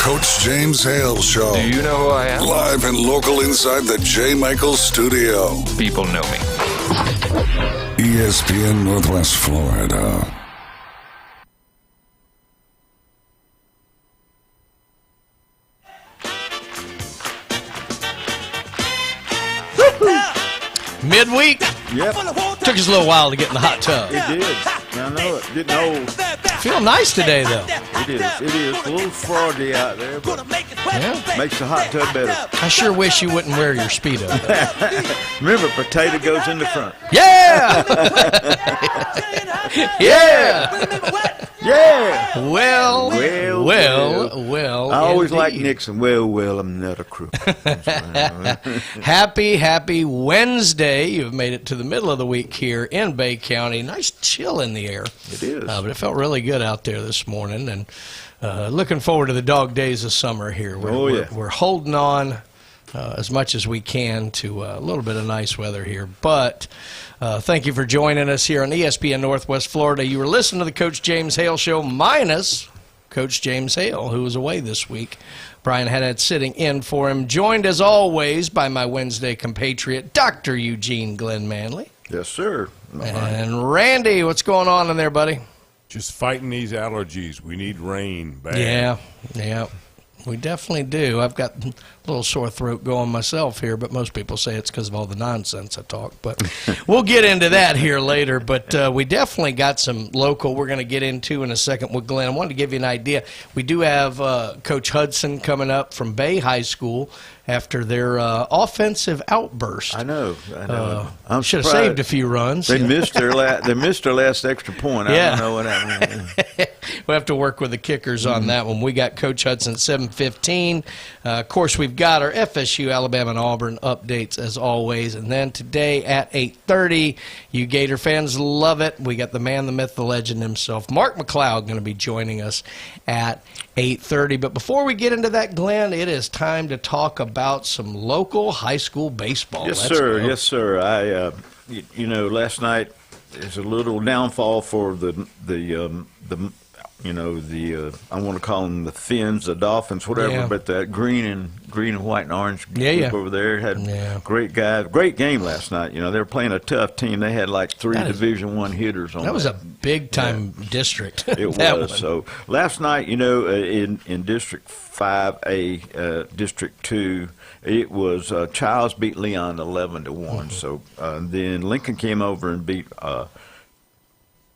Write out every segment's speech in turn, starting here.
Coach James Hale Show. Do you know who I am? Live and local inside the J. Michaels studio. People know me. ESPN Northwest Florida. Midweek. Yep. Took us a little while to get in the hot tub. It did. I know it. Getting old. Feel nice today, though. It is. It is. A little froggy out there, but Yeah. makes the hot tub better. I sure wish you wouldn't wear your Speedo. Remember, potato goes in the front. Yeah! Yeah! Yeah. Well. I always like indeed. Nixon. Well, I'm not a crook. Happy Wednesday. You've made it to the middle of the week here in Bay County. Nice chill in the air. It is. But it felt really good out there this morning. And looking forward to the dog days of summer here. We're holding on as much as we can to a little bit of nice weather here. But thank you for joining us here on ESPN Northwest Florida. You were listening to the Coach James Hale Show minus Coach James Hale, who was away this week. Brian Haddad sitting in for him. Joined, as always, by my Wednesday compatriot, Dr. Eugene Glenn Manley. Yes, sir. And Randy, what's going on in there, buddy? Just fighting these allergies. We need rain bad. Yeah, we definitely do. I've got a little sore throat going myself here, but most people say it's because of all the nonsense I talk. But we'll get into that here later. But we definitely got some local we're going to get into in a second with Glenn. I wanted to give you an idea. We do have Coach Hudson coming up from Bay High School after their offensive outburst. I know. I'm should have saved a few runs. They missed their last extra point. I don't know what happened. We'll have to work with the kickers on that one. We got Coach Hudson at 7:15. Of course, we've got our FSU, Alabama, and Auburn updates as always. And then today at 8:30, you Gator fans love it. We got the man, the myth, the legend himself, Mark McLeod, going to be joining us at 8:30. But before we get into that, Glenn, it is time to talk about some local high school baseball. Yes, Let's sir. go. Yes, sir. Last night is a little downfall for the I want to call them the Finns, the Dolphins, whatever. Yeah. But that green and white and orange Yeah. group over there had great guys. Great game last night. You know, they were playing a tough team. They had like three Division I hitters on. That was a big time district. It was. So last night, in District 5A, District 2, it was Childs beat Leon 11-1. Mm-hmm. So then Lincoln came over and beat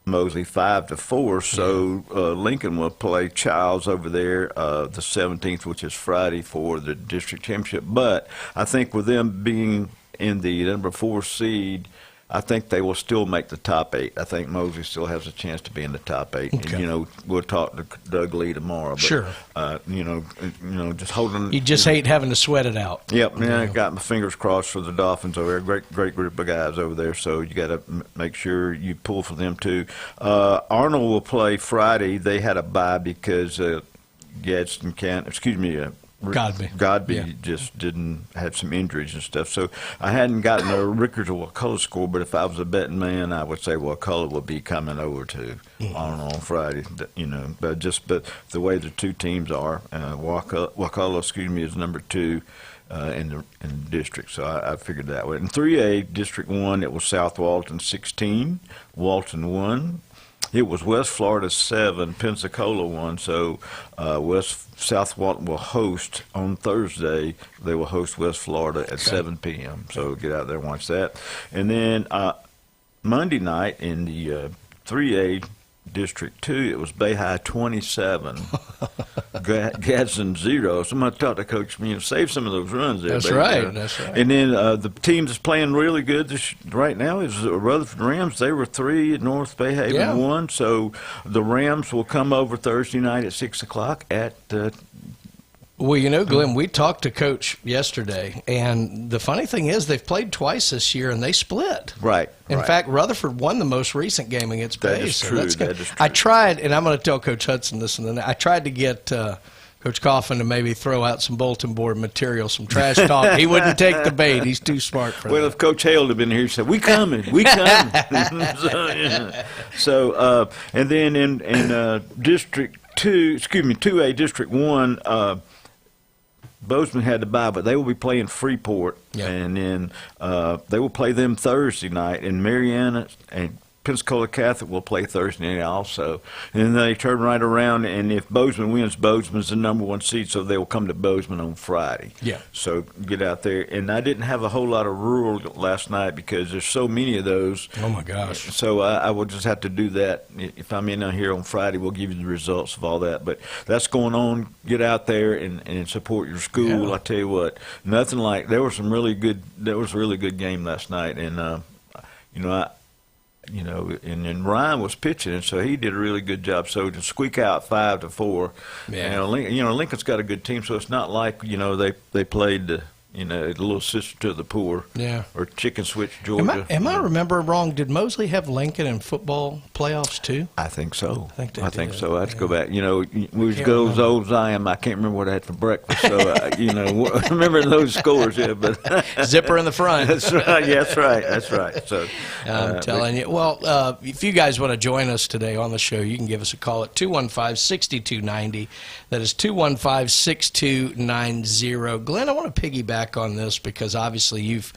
Mosley 5-4. So Lincoln will play Childs over there the 17th, which is Friday, for the district championship. But I think with them being in the number 4 seed, I think they will still make the top 8. I think Mosley still has a chance to be in the top 8. Okay. And, we'll talk to Doug Lee tomorrow. But, Sure. Just holding. You just hate having to sweat it out. Yep. Yeah, I got my fingers crossed for the Dolphins over there. Great group of guys over there. So you got to make sure you pull for them too. Arnold will play Friday. They had a bye because Gadsden Godby just had some injuries and stuff. So I hadn't gotten a Rickers or Wakulla score, but if I was a betting man, I would say Wakulla would be coming over to Arnold on Friday. But the way the two teams are, Wakulla, is number 2 in the district. So I figured that way. In 3A, District 1, it was South Walton 16, Walton 1. It was West Florida 7, Pensacola 1. So South Walton will host on Thursday. They will host West Florida at 7 p.m. So get out there and watch that. And then Monday night in the 3A District 2, it was Bay High 27, Gadsden 0. Somebody talked to Coach, save some of those runs there. That's baby. right. That's right. And then the team that's playing really good right now is Rutherford Rams. They were 3, North Bay Haven 1. So the Rams will come over Thursday night at 6 o'clock at Well, Glenn, we talked to Coach yesterday, and the funny thing is they've played twice this year, and they split. Right. In fact, Rutherford won the most recent game against Bay. That is true. That is true. I tried, and I'm going to tell Coach Hudson this, and then I tried to get Coach Coffin to maybe throw out some bulletin board material, some trash talk. He wouldn't take the bait. He's too smart for that. Well, if Coach Hale had been here, he said, "We coming, we coming." So, and then in District 2A District 1, Bozeman had to bye, but they will be playing Freeport, and then they will play them Thursday night, and Mariana and Pensacola Catholic will play Thursday night also. And then they turn right around, and if Bozeman wins, Bozeman's the number 1 seed, so they will come to Bozeman on Friday. Yeah. So get out there. And I didn't have a whole lot of rural last night because there's so many of those. Oh, my gosh. So I will just have to do that. If I'm in here on Friday, we'll give you the results of all that. But that's going on. Get out there and support your school. Yeah. I tell you what, nothing like, there was a really good game last night. And, and then Ryan was pitching, and so he did a really good job. So to squeak out 5-4, Lincoln's got a good team, so it's not like they played the little sister to the poor, or chicken switch Georgia. Am I remembering wrong? Did Mosley have Lincoln in football playoffs too? I think so. I think so. I have to go back. We was go as old as I am. I can't remember what I had for breakfast. So remember those scores. Yeah, but zipper in the front. That's right. Yeah, that's right. So I'm telling you. Well, if you guys want to join us today on the show, you can give us a call at 215-6290. That is 215-6290. Glenn, I want to piggyback on this because obviously you've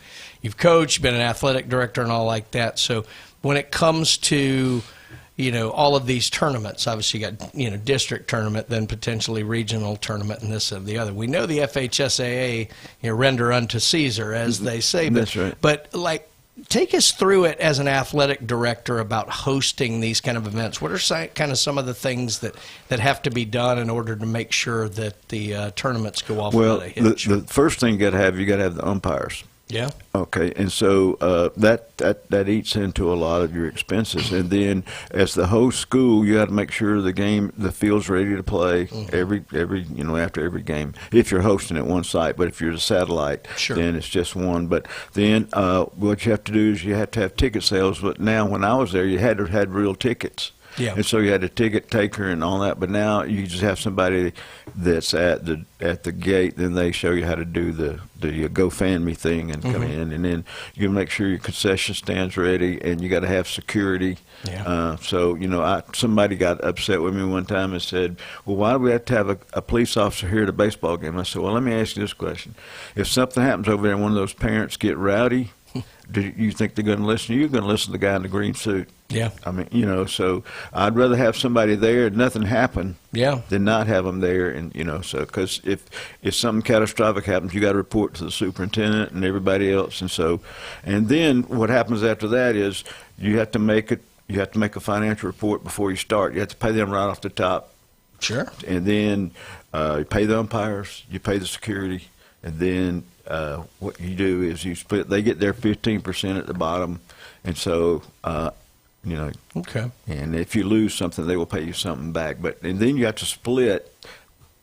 coached, been an athletic director and all like that. So when it comes to all of these tournaments, obviously you got district tournament, then potentially regional tournament, and this and the other. We know the FHSAA render unto Caesar, as they say. That's right. But take us through it as an athletic director about hosting these kind of events. What are kind of some of the things that have to be done in order to make sure that the tournaments go off without a hitch? The first thing you got to have the umpires. Yeah. Okay, and so that eats into a lot of your expenses, and then as the host school, you got to make sure the field's ready to play every after every game. If you're hosting at one site, but if you're a satellite, then it's just one. But then what you have to do is you have to have ticket sales. But now, when I was there, you had to have real tickets. Yeah. And so you had a ticket taker and all that, but now you just have somebody that's at the gate. Then they show you how to do the GoFundMe thing and come in, and then you make sure your concession stands ready, and you got to have security. Yeah. Somebody got upset with me one time and said, "Well, why do we have to have a police officer here at a baseball game?" I said, "Well, let me ask you this question: if something happens over there and one of those parents get rowdy, do you think they're going to listen to you? You're going to listen to the guy in the green suit." Yeah. I mean, so I'd rather have somebody there and nothing happen than not have them there. And, so because if something catastrophic happens, you got to report to the superintendent and everybody else. And then what happens after that is you have to make a financial report before you start. You have to pay them right off the top. Sure. And then you pay the umpires, you pay the security, and then what you do is you split. They get their 15% at the bottom, and so Okay. And if you lose something, they will pay you something back. And then you have to split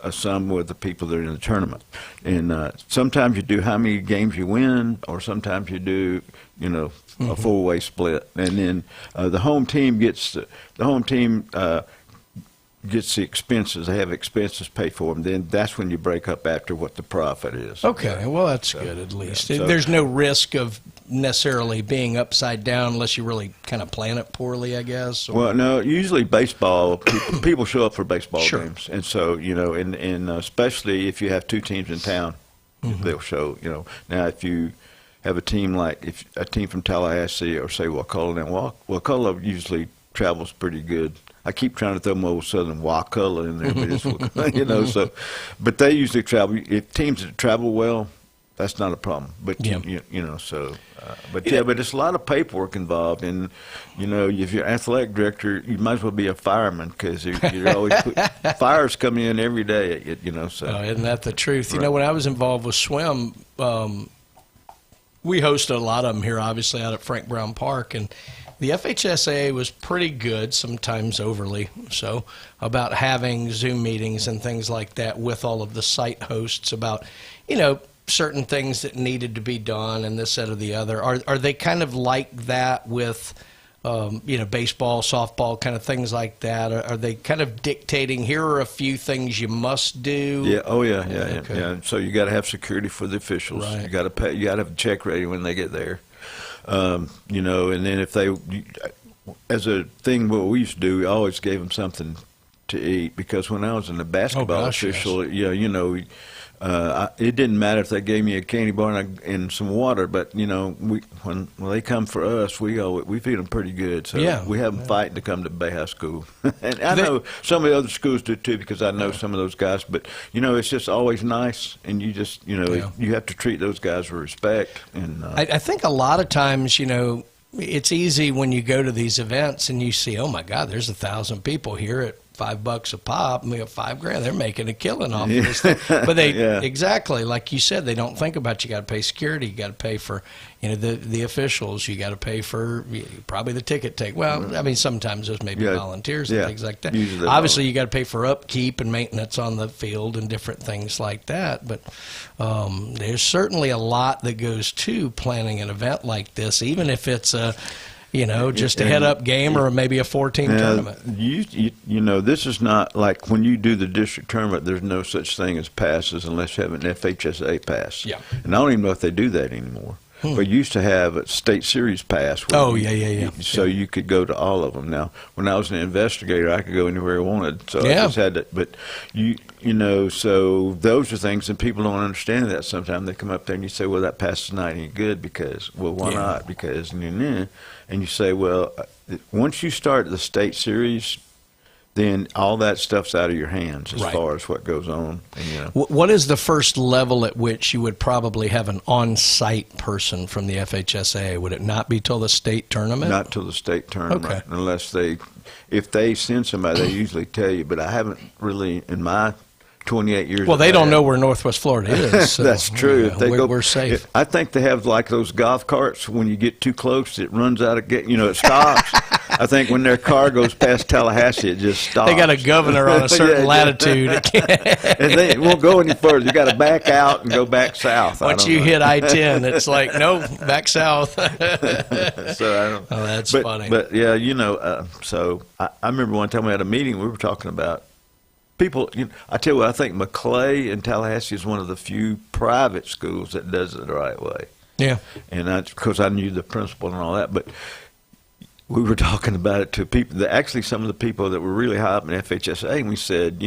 a sum with the people that are in the tournament. And sometimes you do how many games you win, or sometimes you do a four-way split. And then the home team gets the expenses. They have expenses paid for them. Then that's when you break up after what the profit is. Okay, well, that's good at least. There's no risk of necessarily being upside down unless you really kind of plan it poorly, I guess. Or? Well, no, usually baseball, people show up for baseball games. And so, and especially if you have two teams in town, they'll show, Now, if you have a team a team from Tallahassee or say Wakulla usually travels pretty good. I keep trying to throw my old Southern Wakulla in there, but it's, but they usually travel. If teams that travel well, that's not a problem. But but it's a lot of paperwork involved, and if you're athletic director, you might as well be a fireman because you're always fires come in every day. So isn't that the truth? Right. When I was involved with swim, we hosted a lot of them here, obviously out at Frank Brown Park, and the FHSAA was pretty good, sometimes overly so, about having Zoom meetings and things like that with all of the site hosts about, certain things that needed to be done and this, that, or the other. Are they kind of like that with, baseball, softball, kind of things like that? Are they kind of dictating, here are a few things you must do? Yeah. Oh, yeah. Okay. Yeah. So you got to have security for the officials. Right. You got to pay. You got to have a check ready when they get there. And then if they, as a thing, what we used to do, we always gave them something to eat, because when I was in the basketball official, yes. It didn't matter if they gave me a candy bar and some water, but when they come for us, we feed them pretty good. So we have them fighting to come to Bay High School, and I know some of the other schools do too, because I know some of those guys. But it's just always nice, and you just you have to treat those guys with respect. And I think a lot of times it's easy when you go to these events and you see, oh my God, there's 1,000 people here at $5 a pop, $5,000. They're making a killing off of this thing. But exactly like you said, they don't think about, you got to pay security, you got to pay for the officials, you got to pay for probably the ticket take. Well, I mean, sometimes there's maybe volunteers and things like that. Obviously, you got to pay for upkeep and maintenance on the field and different things like that. But there's certainly a lot that goes to planning an event like this, even if it's a just a head-up game or maybe a 4-team tournament. This is not like when you do the district tournament, there's no such thing as passes unless you have an FHSA pass. Yeah. And I don't even know if they do that anymore. But you used to have a state series pass. So you could go to all of them. Now, when I was an investigator, I could go anywhere I wanted. So I just had to. But so those are things, and people don't understand that sometimes. They come up there and you say, well, that pass is not any good because, well, why not? Because, and you say, well, once you start the state series, then all that stuff's out of your hands as far as what goes on. What is the first level at which you would probably have an on-site person from the FHSA? Would it not be till the state tournament? Not till the state tournament, unless if they send somebody, they usually tell you. But I haven't really, in my 28 years. Well, they don't know where Northwest Florida is. So, that's true. We're safe. I think they have like those golf carts. When you get too close, it runs out of it stops. I think when their car goes past Tallahassee, it just stops. They got a governor on a certain latitude. And they won't go any further. You got to back out and go back south. Once you hit I-10, it's like, no, back south. So I don't. Oh, that's funny. But yeah, so I remember one time we had a meeting. We were talking about people. I tell you what, I think McClay in Tallahassee is one of the few private schools that does it the right way. Yeah. And because I knew the principal and all that, but we were talking about it to people, actually some of the people that were really high up in FHSA, and we said,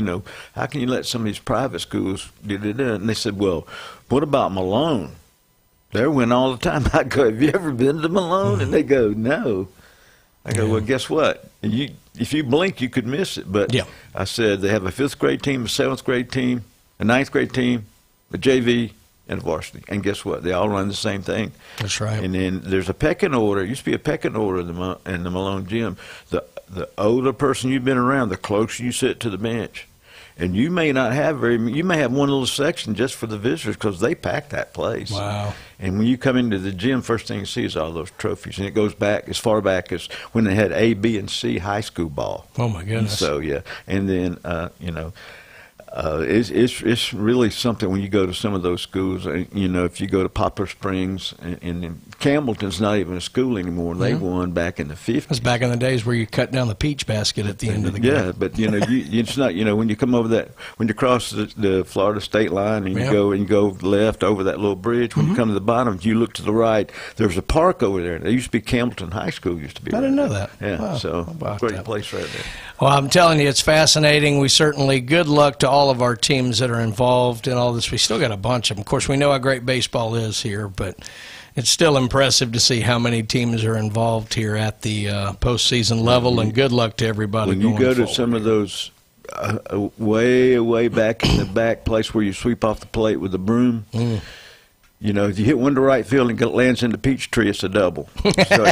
how can you let some of these private schools do that? And they said, well, what about Malone? They win all the time. I go, have you ever been to Malone? And they go, no. I go, well, guess what? If you blink, you could miss it. But I said they have a 5th grade team, a 7th grade team, a 9th grade team, a JV, and varsity. And guess what? They all run the same thing. That's right. And then there's a pecking order. It used to be a pecking order in the Malone gym. The older person you've been around, the closer you sit to the bench. And you may not have you may have one little section just for the visitors because they pack that place. Wow. And when you come into the gym, first thing you see is all those trophies. And it goes back as far back as when they had A, B, and C high school ball. Oh, my goodness. So, yeah. And then, it's really something when you go to some of those schools. If you go to Poplar Springs, and Campbellton's not even a school anymore. They won back in the 50s. That's back in the days where you cut down the peach basket at the end of the game. Yeah, but it's not. When you come over when you cross the Florida state line and you go left over that little bridge. When you come to the bottom, you look to the right. There's a park over there. There used to be Campbellton High School. Used to be. I didn't know that. Yeah, wow. So great place right there. Well, I'm telling you, it's fascinating. We certainly good luck to all of our teams that are involved in all this. We still got a bunch of them. Of course, we know how great baseball is here, but it's still impressive to see how many teams are involved here at the postseason level, and good luck to everybody. When you go to forward. some of those way back in the back place where you sweep off the plate with the broom, if you hit one to right field and it lands in the peach tree, it's a double. So,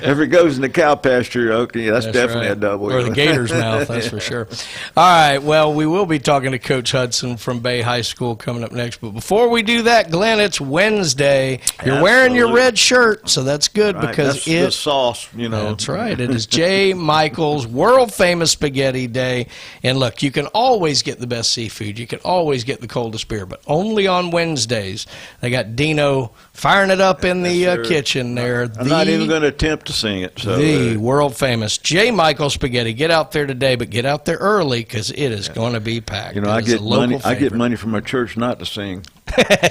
if it goes in the cow pasture, okay, that's definitely right. a double. Or the gator's mouth, that's for sure. All right, well, we will be talking to Coach Hudson from Bay High School coming up next. But before we do that, Glenn, it's Wednesday. You're wearing your red shirt, so that's good because that's the sauce, That's right. It is J. Michael's world-famous spaghetti day. And look, you can always get the best seafood. You can always get the coldest beer, but only on Wednesdays. They got Dino firing it up in the kitchen there. I'm not even going to attempt to sing it. So, the world-famous J. Michael Spaghetti. Get out there today, but get out there early because it is going to be packed. I get money from my church not to sing.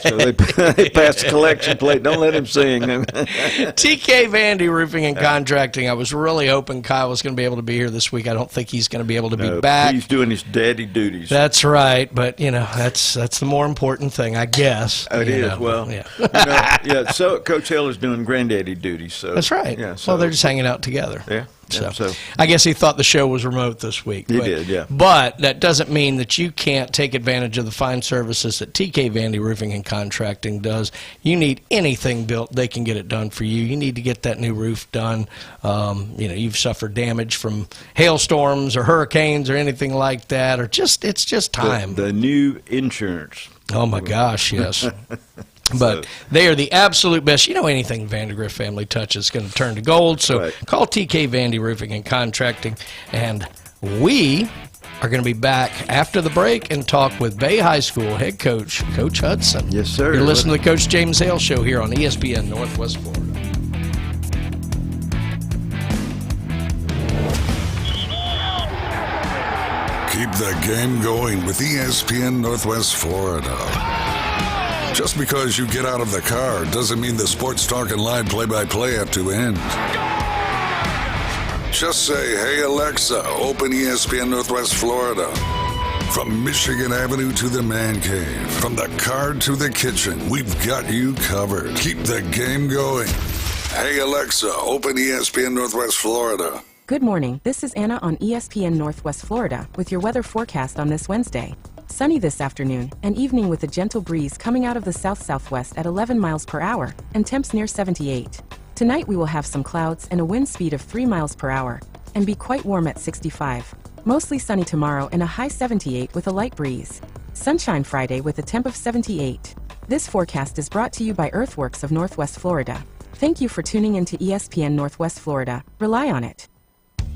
So they passed the collection plate. Don't let him sing. TK Vandy Roofing and Contracting. I was really hoping Kyle was going to be able to be here this week. I don't think he's going to be able to be back. He's doing his daddy duties. That's right, but that's the more important thing, I guess. It is. Well, yeah. So Coach Hale is doing granddaddy duties. So that's right. Yeah. So, well, they're just hanging out together. Yeah. So I guess he thought the show was remote this week. He did, yeah. But that doesn't mean that you can't take advantage of the fine services that TK Vandy Roofing and Contracting does. You need anything built, they can get it done for you. You need to get that new roof done. You've suffered damage from hailstorms or hurricanes or anything like that, or it's just time. The new insurance. Oh my gosh, yes. But they are the absolute best. Anything Vandergrift family touches is going to turn to gold. So call TK Vandy Roofing and Contracting. And we are going to be back after the break and talk with Bay High School head coach, Coach Hudson. Yes, sir. You're listening to the Coach James Hale Show here on ESPN Northwest Florida. Keep the game going with ESPN Northwest Florida. Just because you get out of the car doesn't mean the Sports Talk and Live play-by-play have to end. Just say, "Hey Alexa, open ESPN Northwest Florida." From Michigan Avenue to the Man Cave, from the car to the kitchen, we've got you covered. Keep the game going. Hey Alexa, open ESPN Northwest Florida. Good morning. This is Anna on ESPN Northwest Florida with your weather forecast on this Wednesday. Sunny this afternoon and evening with a gentle breeze coming out of the south-southwest at 11 miles per hour and temps near 78. Tonight we will have some clouds and a wind speed of 3 miles per hour and be quite warm at 65. Mostly sunny tomorrow and a high 78 with a light breeze. Sunshine Friday with a temp of 78. This forecast is brought to you by Earthworks of Northwest Florida. Thank you for tuning into ESPN Northwest Florida. Rely on it.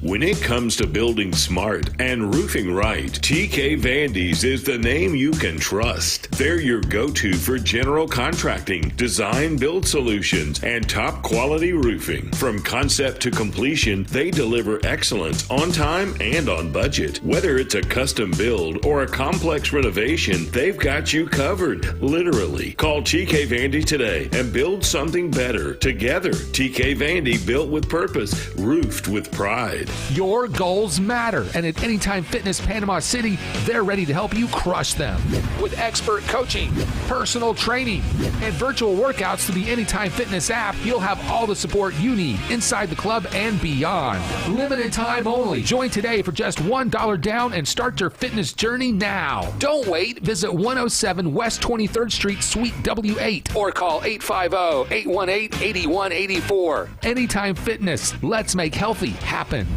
When it comes to building smart and roofing right, TK Vandy's is the name you can trust. They're your go-to for general contracting, design build solutions, and top quality roofing. From concept to completion, they deliver excellence on time and on budget. Whether it's a custom build or a complex renovation, they've got you covered, literally. Call TK Vandy today and build something better. Together, TK Vandy, built with purpose, roofed with pride. Your goals matter, and at Anytime Fitness Panama City, they're ready to help you crush them. With expert coaching, personal training, and virtual workouts through the Anytime Fitness app, you'll have all the support you need inside the club and beyond. Limited time only. Join today for just $1 down and start your fitness journey now. Don't wait. Visit 107 West 23rd Street, Suite W8, or call 850-818-8184. Anytime Fitness. Let's make healthy happen.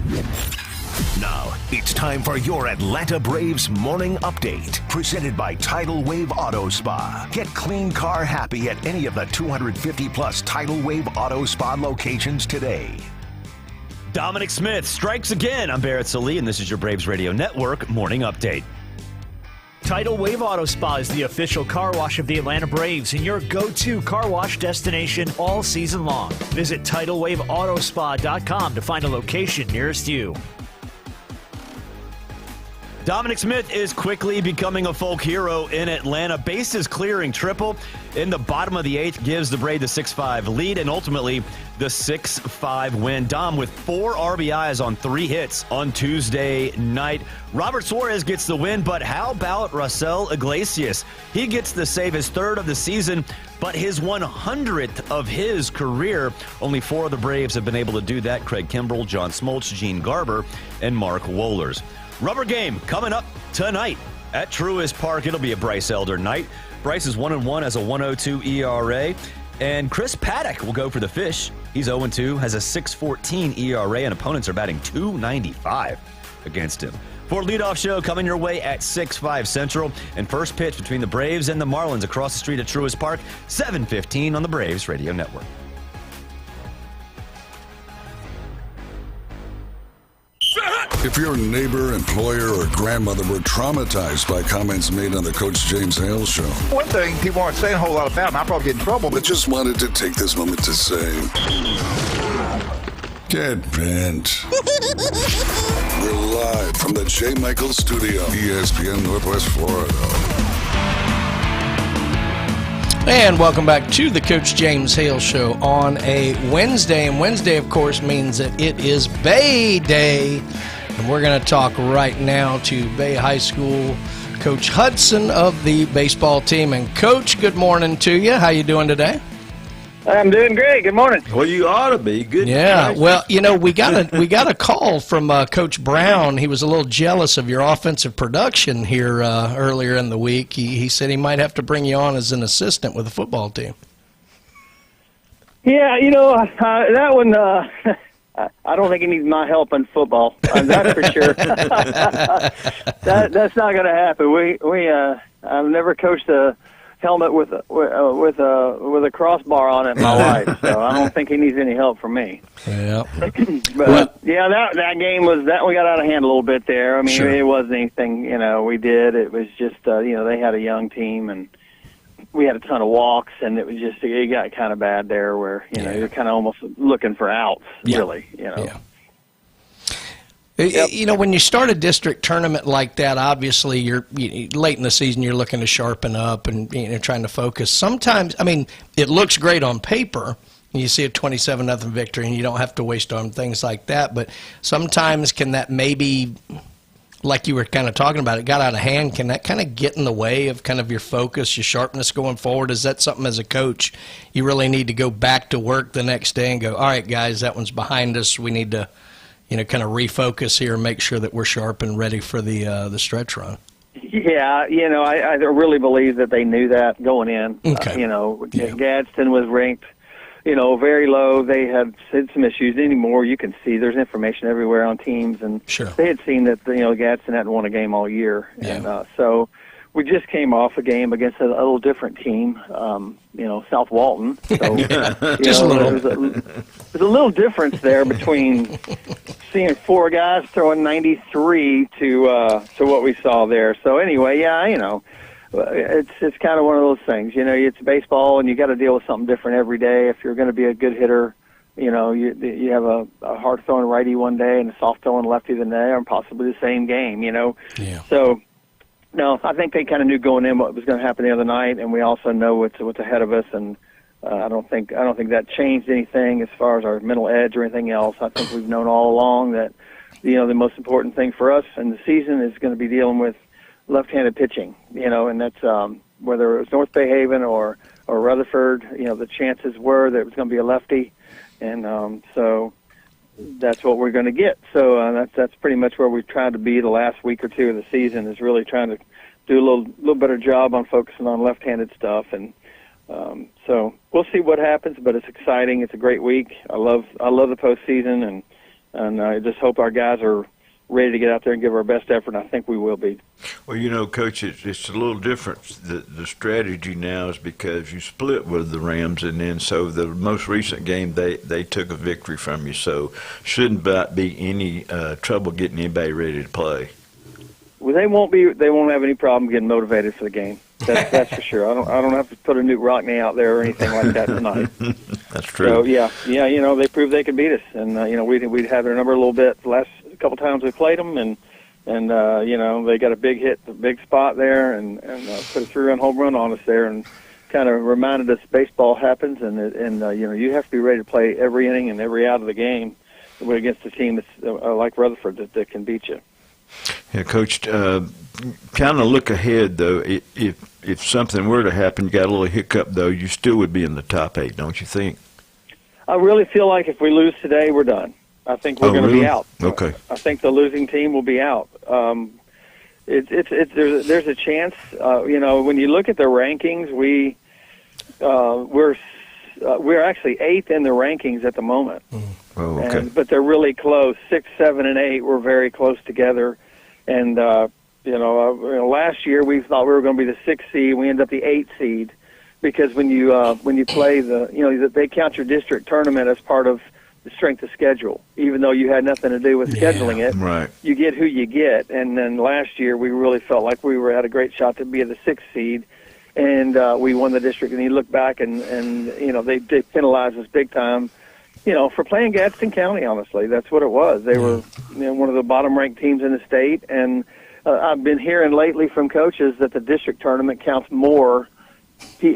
Now, it's time for your Atlanta Braves morning update. Presented by Tidal Wave Auto Spa. Get clean car happy at any of the 250-plus Tidal Wave Auto Spa locations today. Dominic Smith strikes again. I'm Barrett Salee, and this is your Braves Radio Network morning update. Tidal Wave Auto Spa is the official car wash of the Atlanta Braves and your go-to car wash destination all season long. Visit TidalWaveAutoSpa.com to find a location nearest you. Dominic Smith is quickly becoming a folk hero in Atlanta. Bases clearing triple in the bottom of the eighth gives the Braves the 6-5 lead and ultimately the 6-5 win. Dom with 4 RBIs on 3 hits on Tuesday night. Robert Suarez gets the win, but how about Raisel Iglesias? He gets the save, his 3rd of the season, but his 100th of his career. Only 4 of the Braves have been able to do that. Craig Kimbrell, John Smoltz, Gene Garber, and Mark Wohlers. Rubber game coming up tonight at Truist Park. It'll be a Bryce Elder night. Bryce is 1-1, has a 1.02 ERA. And Chris Paddock will go for the Fish. He's 0-2, has a 6.14 ERA, and opponents are batting .295 against him. For leadoff show coming your way at 6-5 Central. And first pitch between the Braves and the Marlins across the street at Truist Park, 7:15 on the Braves Radio Network. If your neighbor, employer, or grandmother were traumatized by comments made on the Coach James Hale Show. One thing people aren't saying a whole lot about, and I'll probably get in trouble, but just wanted to take this moment to say, get bent. We're live from the J. Michael Studio, ESPN Northwest Florida. And welcome back to the Coach James Hale Show on a Wednesday. And Wednesday, of course, means that it is Bay Day. And we're going to talk right now to Bay High School Coach Hudson of the baseball team. And, Coach, good morning to you. How you doing today? I'm doing great. Good morning. Well, you ought to be. Good. Yeah. Well, we got a call from Coach Brown. He was a little jealous of your offensive production here earlier in the week. He said he might have to bring you on as an assistant with the football team. Yeah, that one. I don't think he needs my help in football. That's for sure. That's not going to happen. I've never coached a helmet with a crossbar on it in my life, so I don't think he needs any help from me. Yeah. But that game we got out of hand a little bit there. I mean, Sure. It wasn't anything we did. It was just they had a young team and we had a ton of walks, and it got kind of bad there where you're kind of almost looking for outs, really. Yeah. Yep. When you start a district tournament like that, obviously you're late in the season. You're looking to sharpen up and trying to focus. Sometimes, it looks great on paper. You see a 27-0 victory, and you don't have to waste on things like that. But sometimes, can that maybe, like you were kind of talking about, it got out of hand? Can that kind of get in the way of kind of your focus, your sharpness going forward? Is that something as a coach you really need to go back to work the next day and go, all right, guys, that one's behind us. We need to kind of refocus here and make sure that we're sharp and ready for the stretch run? Yeah, I really believe that they knew that going in. Okay. Gadsden was ranked, very low. They had some issues anymore. You can see there's information everywhere on teams, and Sure. They had seen that Gadsden hadn't won a game all year, and so we just came off a game against a little different team, South Walton. So, Just a little. There's a little difference there between seeing four guys throwing 93 to what we saw there. So anyway, it's kind of one of those things. It's baseball, and you got to deal with something different every day. If you're going to be a good hitter, you have a hard throwing righty one day and a soft throwing lefty the next, or possibly the same game. Yeah. So. No, I think they kind of knew going in what was going to happen the other night, and we also know what's ahead of us. And I don't think that changed anything as far as our mental edge or anything else. I think we've known all along that the most important thing for us in the season is going to be dealing with left-handed pitching. And that's whether it was North Bay Haven or Rutherford. The chances were that it was going to be a lefty, and so that's what we're going to get. So that's pretty much where we've tried to be the last week or two of the season, is really trying to do a little better job on focusing on left-handed stuff. And so we'll see what happens, but it's exciting. It's a great week. I love the postseason, and I just hope our guys are ready to get out there and give our best effort, and I think we will be. Well, Coach, it's a little different. The strategy now is because you split with the Rams, and then so the most recent game they took a victory from you. So shouldn't be any trouble getting anybody ready to play. Well, they won't have any problem getting motivated for the game. That's for sure. I don't have to put a Newt Rockney out there or anything like that tonight. That's true. So they proved they could beat us, and we'd had their number a little bit the last couple times we played them, and they got a big hit, a big spot there, and put a 3-run home run on us there, and kind of reminded us baseball happens, and you have to be ready to play every inning and every out of the game against a team that's like Rutherford that can beat you. Yeah, Coach, kind of look ahead, though. If something were to happen, you got a little hiccup, though, you still would be in the top 8, don't you think? I really feel like if we lose today, we're done. I think we're going to be out. Okay. I think the losing team will be out. There's a chance. When you look at the rankings, we're actually 8th in the rankings at the moment. Oh, okay. But they're really close. 6, 7, and 8 were very close together. And last year we thought we were going to be the 6th seed. We ended up the 8th seed because when you play they count your district tournament as part of the strength of schedule, even though you had nothing to do with scheduling it. Right. You get who you get. And then last year we really felt like we had a great shot to be the 6th seed. And we won the district, and you look back, and they penalized us big time, for playing Gadsden County. Honestly, that's what it was. They were one of the bottom-ranked teams in the state, and I've been hearing lately from coaches that the district tournament counts more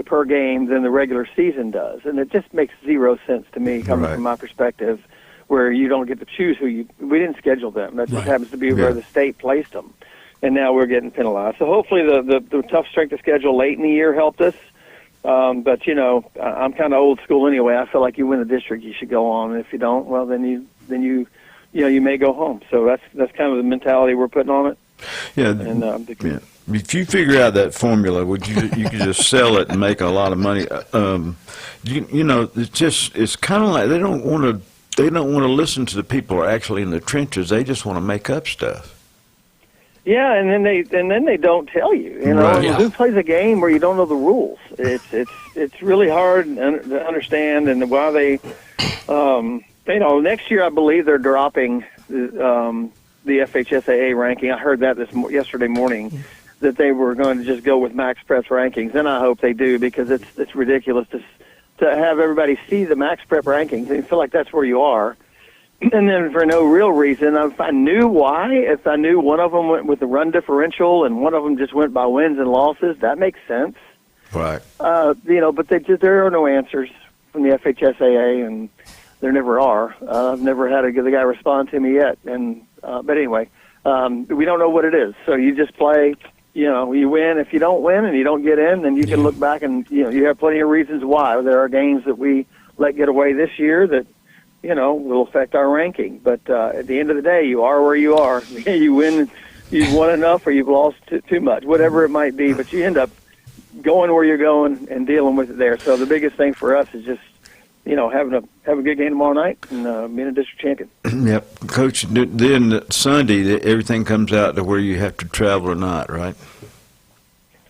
per game than the regular season does, and it just makes zero sense to me coming from my perspective, where you don't get to choose we didn't schedule them. That just happens to be where the state placed them, and now we're getting penalized. So hopefully the tough strength of schedule late in the year helped us. But I'm kind of old school anyway. I feel like you win the district, you should go on, and if you don't, well, then you may go home. So that's kind of the mentality we're putting on it. Yeah, and if you figure out that formula, you could just sell it and make a lot of money. It's kind of like they don't want to listen to the people who are actually in the trenches. They just want to make up stuff. Yeah, and then they don't tell you. Who plays a game where you don't know the rules? It's really hard to understand, and why they next year I believe they're dropping the FHSAA ranking. I heard that yesterday morning, that they were going to just go with Max Prep's rankings, and I hope they do, because it's ridiculous to have everybody see the Max Prep rankings and feel like that's where you are, and then for no real reason. If I knew why, if I knew one of them went with the run differential and one of them just went by wins and losses, that makes sense. Right. But there are no answers from the FHSAA, and there never are. I've never had the guy respond to me yet, but anyway, we don't know what it is. So you just play, you win. If you don't win and you don't get in, then you can look back and, you have plenty of reasons why. There are games that we let get away this year that, will affect our ranking. But at the end of the day, you are where you are. You win, you've won enough, or you've lost too much, whatever it might be. But you end up going where you're going and dealing with it there. So the biggest thing for us is just, have a good game tomorrow night and being a district champion. Yep, Coach. Then Sunday, everything comes out to where you have to travel or not, right?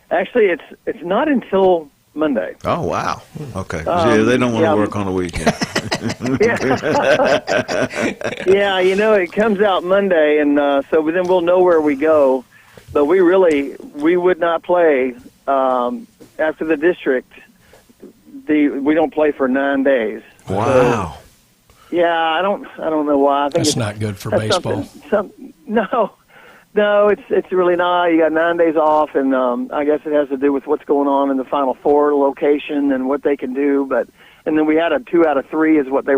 Actually, it's not until Monday. Oh wow. Okay. They don't want to work on the weekend. It comes out Monday, and so then we'll know where we go. But we would not play after the district. We don't play for 9 days. Wow. So, I don't know why. I think that's not good for baseball. No, it's really not. You got 9 days off, and I guess it has to do with what's going on in the Final Four location and what they can do. And then we had a 2 out of 3 is what they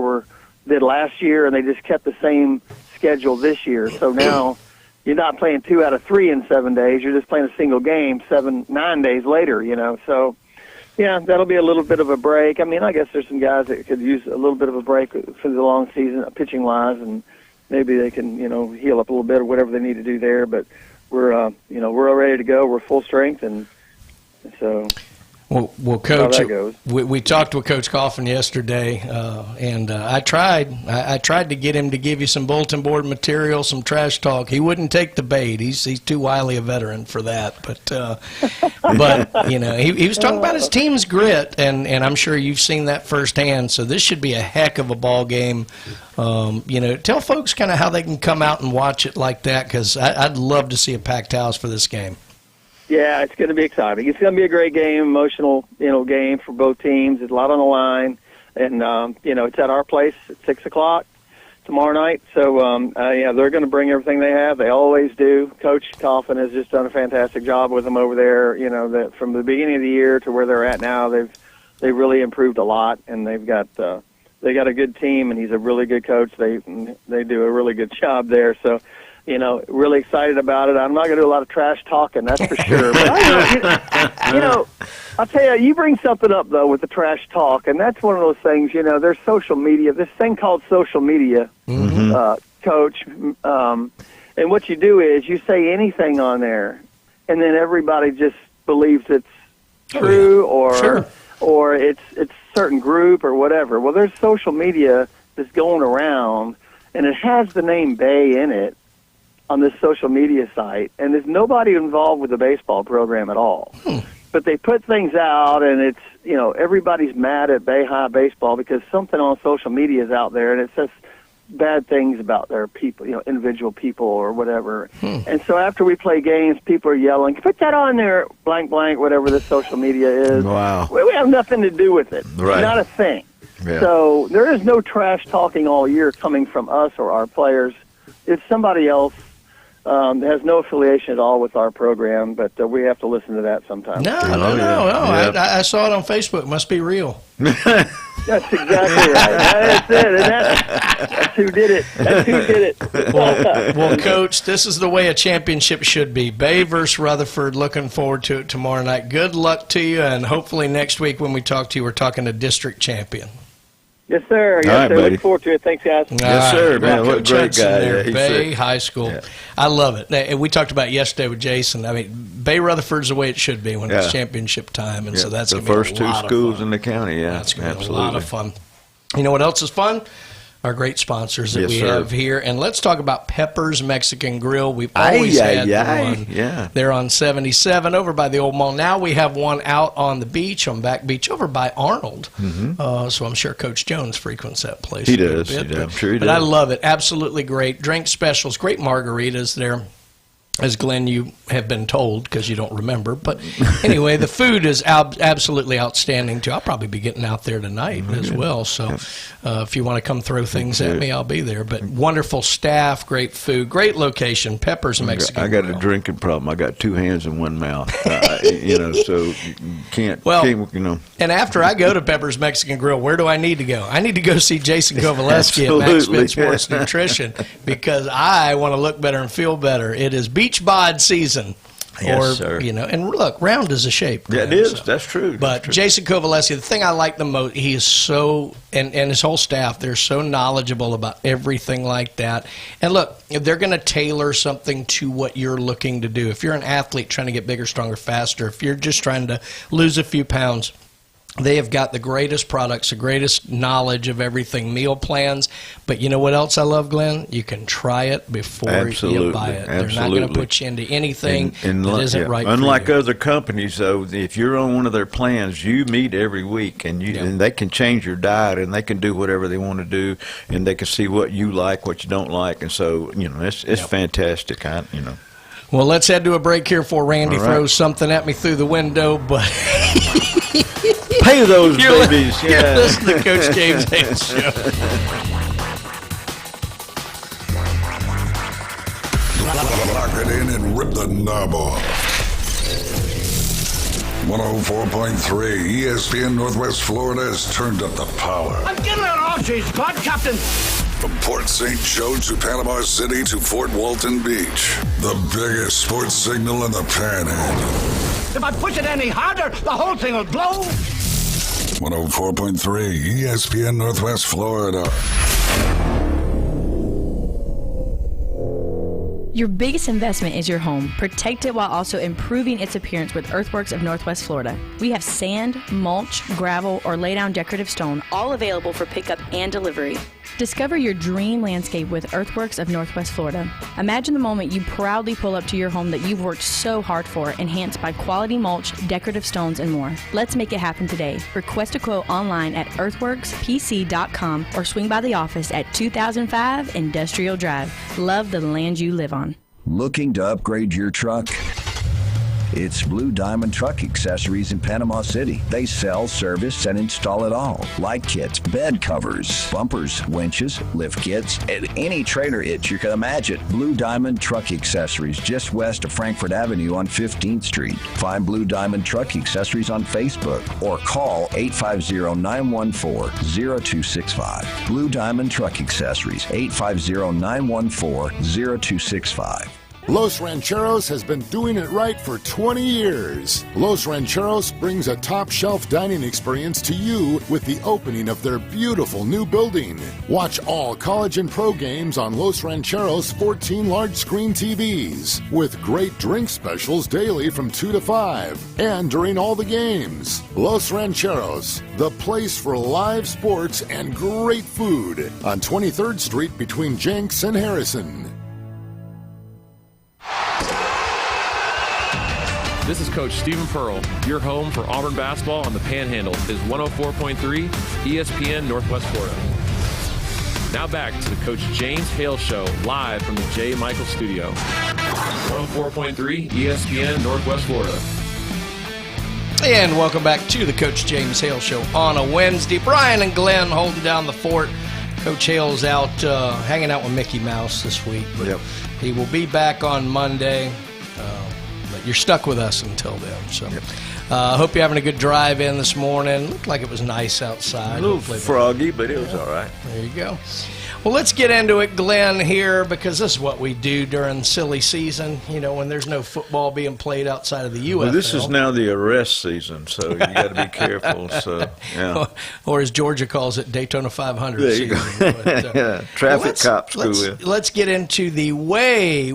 did last year, and they just kept the same schedule this year. So now you're not playing 2 out of 3 in 7 days. You're just playing a single game 9 days later. So. Yeah, that'll be a little bit of a break. I mean, I guess there's some guys that could use a little bit of a break for the long season, pitching-wise, and maybe they can, heal up a little bit or whatever they need to do there. But we're all ready to go. We're full strength, and so. Well, Coach, we talked with Coach Coffin yesterday, and I tried to get him to give you some bulletin board material, some trash talk. He wouldn't take the bait. He's too wily a veteran for that. But he was talking about his team's grit, and I'm sure you've seen that firsthand. So this should be a heck of a ball game. Tell folks kind of how they can come out and watch it like that, because I'd love to see a packed house for this game. Yeah, it's going to be exciting. It's going to be a great game, emotional, game for both teams. There's a lot on the line, and it's at our place at 6:00 tomorrow night. So they're going to bring everything they have. They always do. Coach Coffin has just done a fantastic job with them over there. That from the beginning of the year to where they're at now, they've really improved a lot, and they've got a good team, and he's a really good coach. They do a really good job there. So. Really excited about it. I'm not going to do a lot of trash talking, that's for sure. But I'll tell you, you bring something up, though, with the trash talk, and that's one of those things, there's social media, this thing called social media, Coach, and what you do is you say anything on there, and then everybody just believes it's true or it's a certain group or whatever. Well, there's social media that's going around, and it has the name Bay in it, on this social media site, and there's nobody involved with the baseball program at all. But they put things out, and it's, everybody's mad at Bay High baseball because something on social media is out there, and it says bad things about their people, individual people or whatever. And so after we play games, people are yelling, put that on there, blank, blank, whatever this social media is. Wow. We have nothing to do with it. Right. Not a thing. Yeah. So there is no trash talking all year coming from us or our players. It's somebody else It has no affiliation at all with our program, but we have to listen to that sometimes. No. I saw it on Facebook. It must be real. That's exactly right. That's it. And that's who did it. That's who did it. Well, Coach, this is the way a championship should be. Bay versus Rutherford. Looking forward to it tomorrow night. Good luck to you, and hopefully next week when we talk to you, we're talking to district champion. Yes, sir. Yes, right, sir. buddy. Look forward to it. Thanks, guys. Yes, sir. Man, what a great guy. There, Yeah, Bay High School. Yeah. I love it. And we talked about it yesterday with Jason. I mean, Bay Rutherford's the way it should be when it's championship time, and so that's the going to be first two schools in the county. Yeah, that's going to be absolutely a lot of fun. You know what else is fun? Our great sponsors that we have here. And let's talk about Pepper's Mexican Grill. We've always had one. Yeah. They're on 77 over by the old mall. Now we have one out on the beach, on Back Beach, over by Arnold. Mm-hmm. So I'm sure Coach Jones frequents that place. He does. I'm sure he does. But I love it. Absolutely great. Drink specials, great margaritas there. As Glenn, you have been told because you don't remember. But anyway, the food is absolutely outstanding, too. I'll probably be getting out there tonight as well. So if you want to come throw things at me, I'll be there. But wonderful staff, great food, great location, Pepper's Mexican I got Grill. a drinking problem. I got two hands and one mouth. So you can't, And after I go to Pepper's Mexican Grill, where do I need to go? I need to go see Jason Kovaleski at Max Spin Sports Nutrition because I want to look better and feel better. It is beach bod season. Yes, sir. And look, round is a shape. Yeah, it is. That's true. But Jason Kovaleski, the thing I like the most, he is so, and his whole staff, they're so knowledgeable about everything like that. And look, they're going to tailor something to what you're looking to do. If you're an athlete trying to get bigger, stronger, faster, if you're just trying to lose a few pounds, they have got the greatest products, the greatest knowledge of everything, meal plans. But you know what else I love, Glenn? You can try it before you buy it. They're not going to put you into anything that isn't right for you. Unlike other companies, though, if you're on one of their plans, you meet every week, and they can change your diet, and they can do whatever they want to do, and they can see what you like, what you don't like. And so, it's fantastic. Well, let's head to a break here before Randy throws something at me through the window, but... Pay those babies. You're listening to Coach James Hale Show. Lock it in and rip the knob off. 104.3 ESPN Northwest Florida has turned up the power. I'm getting it off, James. God, Captain. From Port St. Joe to Panama City to Fort Walton Beach, the biggest sports signal in the Panhandle. If I push it any harder, the whole thing will blow. 104.3 ESPN Northwest Florida. Your biggest investment is your home. Protect it while also improving its appearance with Earthworks of Northwest Florida. We have sand, mulch, gravel, or lay down decorative stone, all available for pickup and delivery. Discover your dream landscape with Earthworks of Northwest Florida. Imagine the moment you proudly pull up to your home that you've worked so hard for, enhanced by quality mulch, decorative stones, and more. Let's make it happen today. Request a quote online at earthworkspc.com or swing by the office at 2005 Industrial Drive. Love the land you live on. Looking to upgrade your truck? It's Blue Diamond Truck Accessories in Panama City. They sell, service, and install it all. Light kits, bed covers, bumpers, winches, lift kits, and any trailer hitch you can imagine. Blue Diamond Truck Accessories, just west of Frankfort Avenue on 15th Street. Find Blue Diamond Truck Accessories on Facebook or call 850-914-0265. Blue Diamond Truck Accessories, 850-914-0265. Los Rancheros has been doing it right for 20 years. Los Rancheros brings a top-shelf dining experience to you with the opening of their beautiful new building. Watch all college and pro games on Los Rancheros' 14 large-screen TVs with great drink specials daily from 2 to 5 and during all the games. Los Rancheros, the place for live sports and great food on 23rd Street between Jenks and Harrison. This is Coach Stephen Pearl. Your home for Auburn basketball on the Panhandle is 104.3 ESPN Northwest Florida. Now back to the Coach James Hale Show, live from the J. Michael Studio. 104.3 ESPN Northwest Florida. And welcome back to the Coach James Hale Show on a Wednesday. Brian and Glenn holding down the fort. Coach Hale's out hanging out with Mickey Mouse this week. But he will be back on Monday. But you're stuck with us until then. So I hope you're having a good drive in this morning. Looked like it was nice outside. A little froggy, but it was all right. There you go. Well, let's get into it, Glenn, here, because this is what we do during silly season, when there's no football being played outside of the UFL. Well, this is now the arrest season, so you got to be careful. So, yeah. Or as Georgia calls it, Daytona 500 there you season. Go. But, traffic cops. Let's get into the way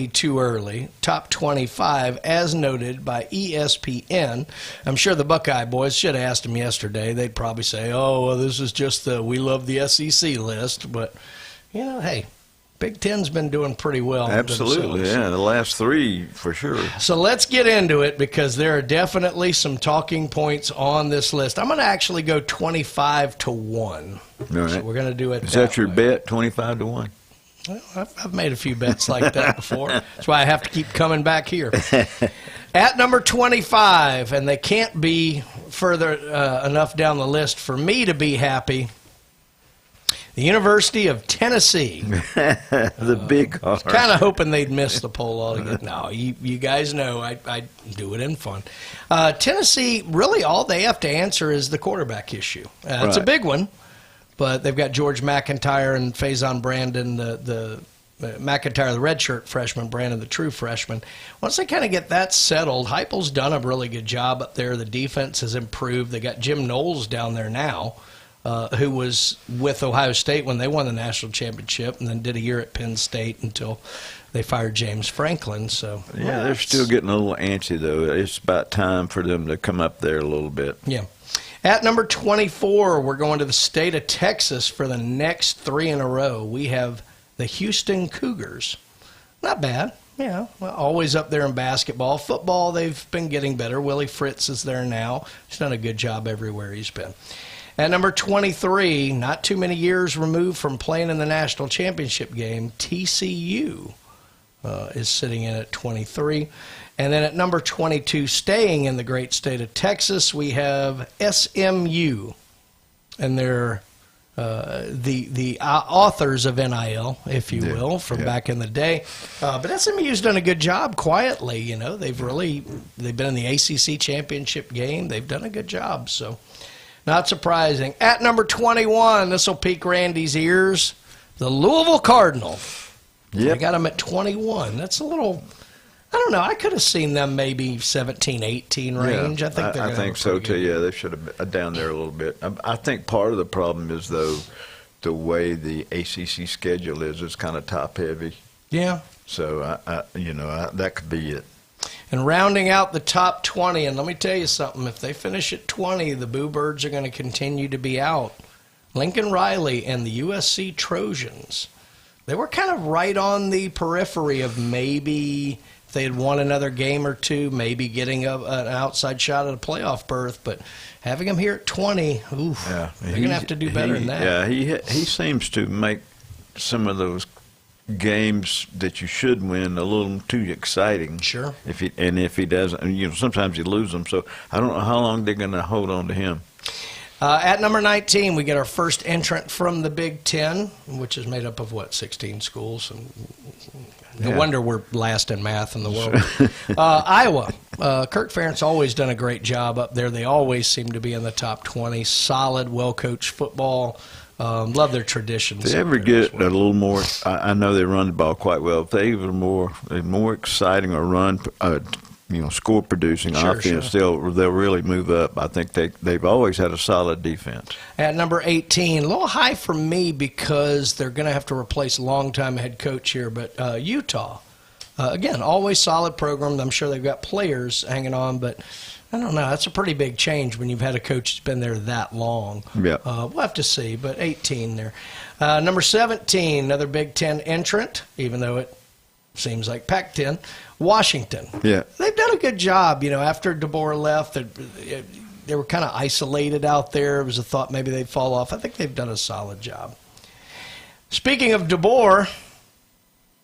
too early top 25, as noted by ESPN. I'm sure the Buckeye boys should have asked them yesterday. They'd probably say, oh, well, this is just we love the SEC list, but hey, Big Ten's been doing pretty well. Absolutely, the last 3 for sure. So let's get into it, because there are definitely some talking points on this list. I'm going to actually go 25-1. All right. So we're going to do it. Is that your bet, 25-1? Well, I've made a few bets like that before. That's why I have to keep coming back here. At number 25, and they can't be further enough down the list for me to be happy, the University of Tennessee. The big R. Kind of hoping they'd miss the poll altogether. No, you guys know I do it in fun. Tennessee, really all they have to answer is the quarterback issue. It's a big one, but they've got George McIntyre and Faison Brandon, the McIntyre, the redshirt freshman, Brandon, the true freshman. Once they kind of get that settled, Heupel's done a really good job up there. The defense has improved. They got Jim Knowles down there now, who was with Ohio State when they won the national championship, and then did a year at Penn State until they fired James Franklin. So they're still getting a little antsy, though. It's about time for them to come up there a little bit. Yeah. At number 24, we're going to the state of Texas for the next 3 in a row. We have the Houston Cougars. Not bad. Always up there in basketball. Football, they've been getting better. Willie Fritz is there now. He's done a good job everywhere he's been. At number 23, not too many years removed from playing in the national championship game, TCU is sitting in at 23. And then at number 22, staying in the great state of Texas, we have SMU. And they're the authors of NIL, if you will, from back in the day. But SMU's done a good job quietly. They've been in the ACC championship game. They've done a good job, so not surprising. At number 21, this will pique Randy's ears, the Louisville Cardinals. They got them at 21. That's a little, I don't know. I could have seen them maybe 17, 18 range. I think so, too. Yeah, they should have been down there a little bit. I think part of the problem is, though, the way the ACC schedule is. It's kind of top-heavy. Yeah. So, that could be it. And rounding out the top 20, and let me tell you something, if they finish at 20, the Boo Birds are going to continue to be out. Lincoln Riley and the USC Trojans, they were kind of right on the periphery of maybe, if they had won another game or two, maybe getting an outside shot at a playoff berth. But having them here at 20, they're going to have to do better than that. Yeah, he seems to make some of those games that you should win a little too exciting. Sure. If he doesn't, sometimes you lose them. So I don't know how long they're going to hold on to him. At number 19, we get our first entrant from the Big Ten, which is made up of, 16 schools? And no wonder we're last in math in the world. Iowa. Kirk Ferentz always done a great job up there. They always seem to be in the top 20. Solid, well-coached football. Love their traditions. If they ever get a little more, I know they run the ball quite well. If they were more exciting or run, score producing offense, they'll really move up. I think they've always had a solid defense. At number 18, a little high for me because they're going to have to replace longtime head coach here, but Utah. Again, always solid program. I'm sure they've got players hanging on, but I don't know. That's a pretty big change when you've had a coach that's been there that long. Yeah. We'll have to see, but 18 there. Number 17, another Big Ten entrant, even though it seems like Pac-10, Washington. Yeah. They've done a good job. After DeBoer left, they were kind of isolated out there. It was a thought maybe they'd fall off. I think they've done a solid job. Speaking of DeBoer,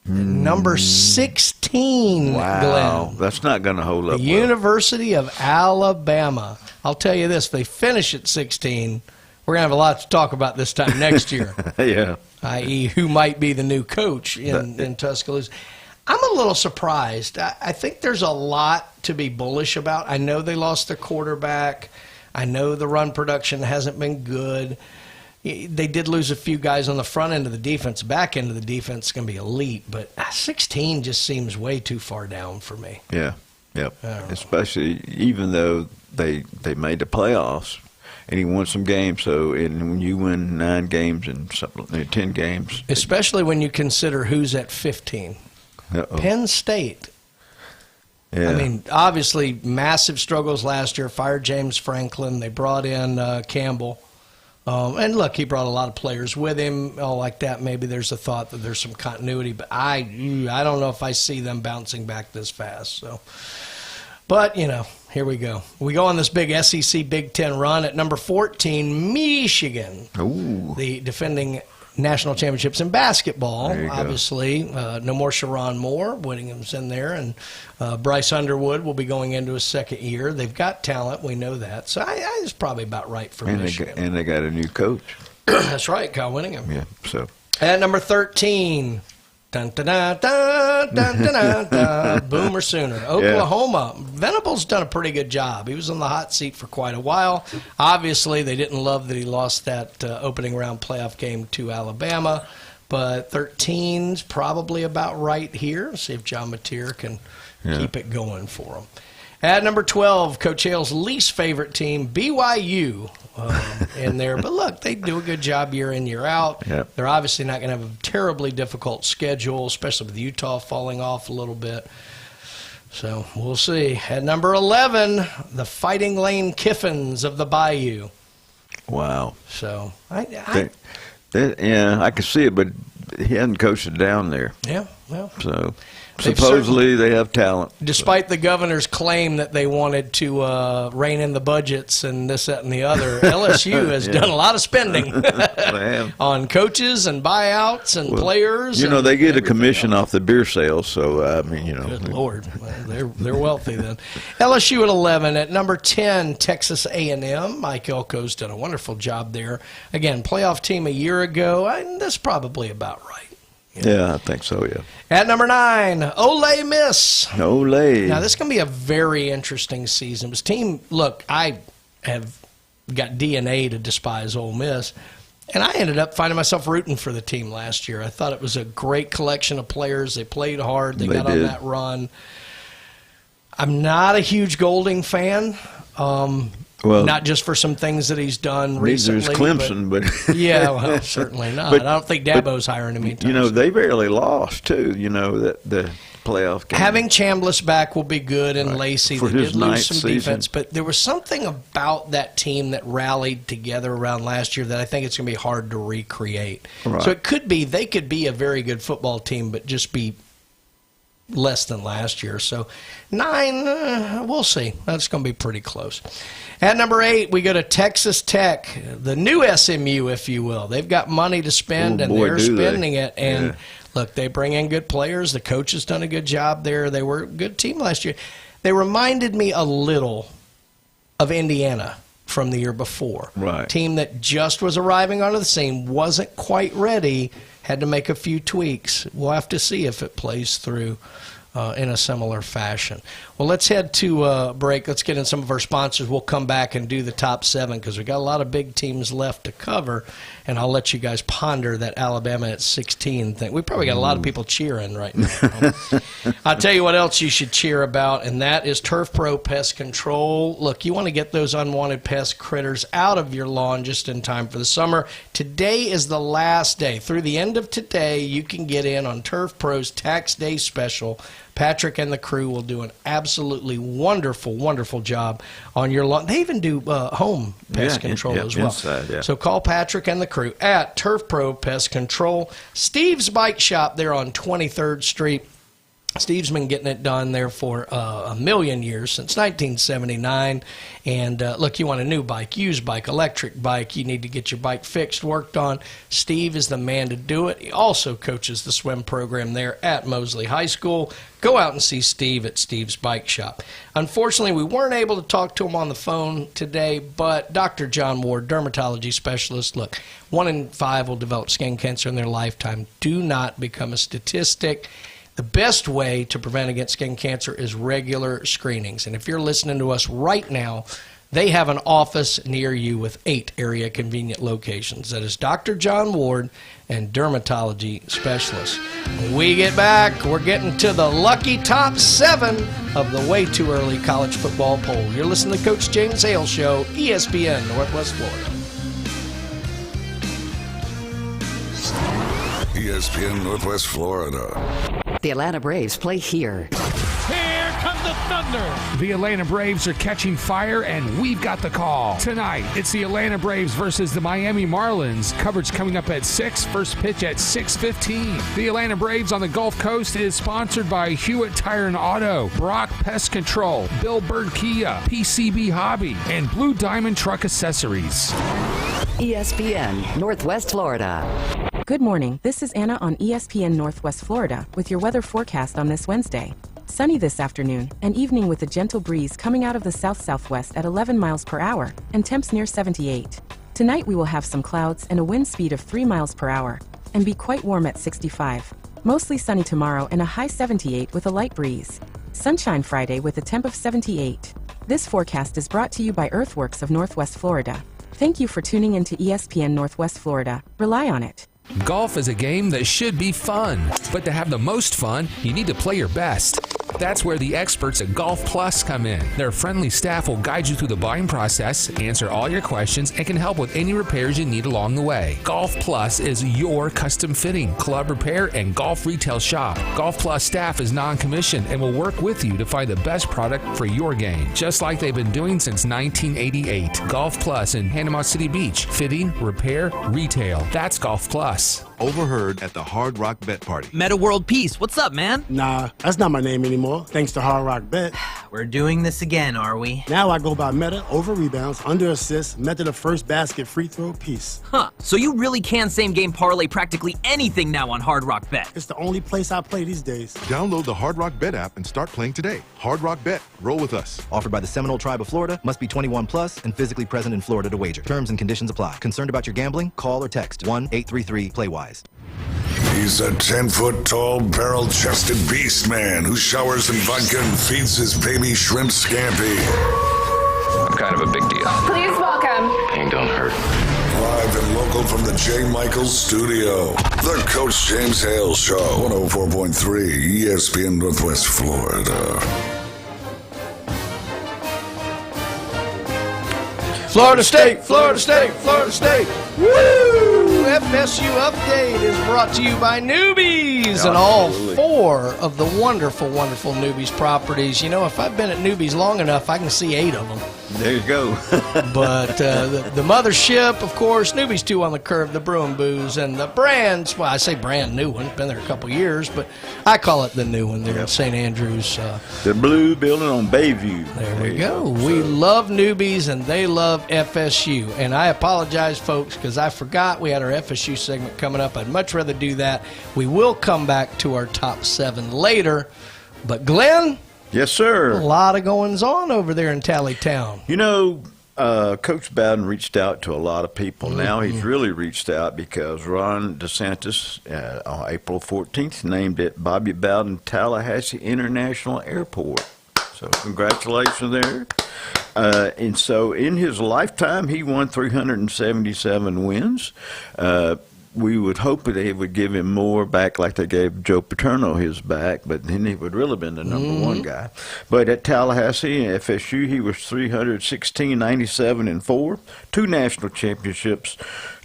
number 16, wow, Glenn. that's not going to hold up. The University of Alabama. I'll tell you this, if they finish at 16, we're going to have a lot to talk about this time next year. Yeah. I.e., who might be the new coach in Tuscaloosa. I'm a little surprised. I think there's a lot to be bullish about. I know they lost their quarterback. I know the run production hasn't been good. They did lose a few guys on the front end of the defense. Back end of the defense is going to be elite, but 16 just seems way too far down for me. Yeah, yep. Especially even though they made the playoffs and he won some games. So when you win 9 games and 10 games, especially when you consider who's at 15. Uh-oh. Penn State. Yeah. I mean, obviously, massive struggles last year. Fired James Franklin. They brought in Campbell. And look, he brought a lot of players with him, all like that. Maybe there's a thought that there's some continuity, but I don't know if I see them bouncing back this fast. So, but here we go. We go on this big SEC Big Ten run at number 14, Michigan. Ooh. The defending national championships in basketball. Obviously, no more Sharon Moore. Whittingham's in there, and Bryce Underwood will be going into his second year. They've got talent. We know that. So it's probably about right for Michigan. And they got a new coach. That's right, Kyle Whittingham. Yeah, so. At number 13, dun, dun, dun, dun, dun, dun, dun, dun, Boomer Sooner. Oklahoma. Yeah. Venable's done a pretty good job. He was on the hot seat for quite a while. Obviously, they didn't love that he lost that opening round playoff game to Alabama, but 13's probably about right here. See if John Mateer can keep it going for him. At number 12, Coach Hale's least favorite team, BYU, in there. But look, they do a good job year in, year out. Yep. They're obviously not going to have a terribly difficult schedule, especially with Utah falling off a little bit. So we'll see. At number 11, the Fighting Lane Kiffins of the Bayou. Wow. So I can see it, but he hadn't coached it down there. Yeah, well. So supposedly they have talent. Despite the governor's claim that they wanted to rein in the budgets and this, that, and the other, LSU has done a lot of spending on coaches and buyouts and players. They get a commission off the beer sales, so I mean, Good Lord, they're wealthy then. LSU at 11. At number 10, Texas A&M. Mike Elko's done a wonderful job there. Again, playoff team a year ago. That's probably about right. Yeah, I think so, yeah. At number 9, Ole Miss. Ole. Now, this is going to be a very interesting season. This team, look, I have got DNA to despise Ole Miss, and I ended up finding myself rooting for the team last year. I thought it was a great collection of players. They played hard. They got on that run. I'm not a huge Golding fan. Well, not just for some things that he's done recently. There's Clemson, but yeah, well, certainly not. I don't think Dabo's hiring him anytime. They barely lost too. The playoff game. Having Chambliss back will be good, and Lacey. For they his did lose some season. defense, but there was something about that team that rallied together around last year that I think it's going to be hard to recreate. Right. So it could be they could be a very good football team, but just be less than last year. So 9, we'll see. That's going to be pretty close. At number 8, we go to Texas Tech, the new SMU, if you will. They've got money to spend, and they're spending it. And look, they bring in good players. The coach has done a good job there. They were a good team last year. They reminded me a little of Indiana from the year before. Right. Team that just was arriving onto the scene, wasn't quite ready, had to make a few tweaks. We'll have to see if it plays through in a similar fashion. Well, let's head to break. Let's get in some of our sponsors. We'll come back and do the top 7 because we've got a lot of big teams left to cover, and I'll let you guys ponder that Alabama at 16 thing. We probably got a lot of people cheering right now. I'll tell you what else you should cheer about, and that is Turf Pro Pest Control. Look, you want to get those unwanted pest critters out of your lawn just in time for the summer. Today is the last day. Through the end of today, you can get in on Turf Pro's Tax Day Special. Patrick and the crew will do an absolutely wonderful, wonderful job on your lawn. They even do home pest control as well. Inside, So call Patrick and the crew at Turf Pro Pest Control. Steve's Bike Shop there on 23rd Street. Steve's been getting it done there for a million years, since 1979. And look, you want a new bike, used bike, electric bike, you need to get your bike fixed, worked on. Steve is the man to do it. He also coaches the swim program there at Mosley High School. Go out and see Steve at Steve's Bike Shop. Unfortunately, we weren't able to talk to him on the phone today, but Dr. John Ward, dermatology specialist, look, 1 in 5 will develop skin cancer in their lifetime. Do not become a statistic. The best way to prevent against skin cancer is regular screenings. And if you're listening to us right now, they have an office near you with 8 area convenient locations. That is Dr. John Ward and dermatology specialist. When we get back, we're getting to the lucky top 7 of the way too early college football poll. You're listening to Coach James Hale Show, ESPN Northwest Florida. ESPN Northwest Florida. The Atlanta Braves play here. Here comes the thunder. The Atlanta Braves are catching fire, and we've got the call. Tonight, it's the Atlanta Braves versus the Miami Marlins. Coverage coming up at 6, first pitch at 6:15. The Atlanta Braves on the Gulf Coast is sponsored by Hewitt Tire and Auto, Brock Pest Control, Bill Bird Kia, PCB Hobby, and Blue Diamond Truck Accessories. ESPN Northwest Florida. Good morning. This is Anna on ESPN Northwest Florida with your weather forecast on this Wednesday. Sunny this afternoon, and evening with a gentle breeze coming out of the south-southwest at 11 miles per hour and temps near 78. Tonight we will have some clouds and a wind speed of 3 miles per hour and be quite warm at 65. Mostly sunny tomorrow and a high 78 with a light breeze. Sunshine Friday with a temp of 78. This forecast is brought to you by Earthworks of Northwest Florida. Thank you for tuning into ESPN Northwest Florida. Rely on it. Golf is a game that should be fun, but to have the most fun, you need to play your best. That's where the experts at Golf Plus come in. Their friendly staff will guide you through the buying process, answer all your questions, and can help with any repairs you need along the way. Golf Plus is your custom fitting, club repair, and golf retail shop. Golf Plus staff is non-commissioned and will work with you to find the best product for your game, just like they've been doing since 1988. Golf Plus in Panama City Beach. Fitting, repair, retail. That's Golf Plus. Overheard at the Hard Rock Bet Party. Meta World Peace, what's up, man? Nah, that's not my name anymore, thanks to Hard Rock Bet. We're doing this again, are we? Now I go by Meta over rebounds, under assists, Meta the first basket, free throw, piece. Huh, so you really can same game parlay practically anything now on Hard Rock Bet. It's the only place I play these days. Download the Hard Rock Bet app and start playing today. Hard Rock Bet, roll with us. Offered by the Seminole Tribe of Florida, must be 21 plus and physically present in Florida to wager. Terms and conditions apply. Concerned about your gambling? Call or text 1-833-PLAY-WISE. He's a 10-foot-tall, barrel-chested beast man who showers in vodka and feeds his baby shrimp scampi. I'm kind of a big deal. Please welcome. Pain don't hurt. Live and local from the J. Michaels studio, the Coach James Hale Show, 104.3 ESPN Northwest Florida. Florida State, Florida State, Florida State. Woo! FSU Update is brought to you by Newbies and all 4 of the wonderful, wonderful Newbies properties. You know, if I've been at Newbies long enough, I can see 8 of them. There you go. But the mothership, of course, Newbies 2 on the Curve, the Brew and Booze, and the brands, well, I say brand new one, been there a couple years, but I call it the new one there in St. Andrews. The blue building on Bayview. There we go. We love Newbies, and they love FSU. And I apologize, folks, because I forgot we had our FSU segment coming up. I'd much rather do that. We will come back to our top 7 later. But, Glenn? Yes, sir. A lot of goings on over there in Tallytown. You know, Coach Bowden reached out to a lot of people. Now he's really reached out because Ron DeSantis, on April 14th, named it Bobby Bowden Tallahassee International Airport. So congratulations there. And so in his lifetime, he won 377 wins. We would hope that they would give him more back like they gave Joe Paterno his back, but then he would really have been the number 1 guy. But at Tallahassee and FSU, he was 316, 97, and 4, 2 national championships,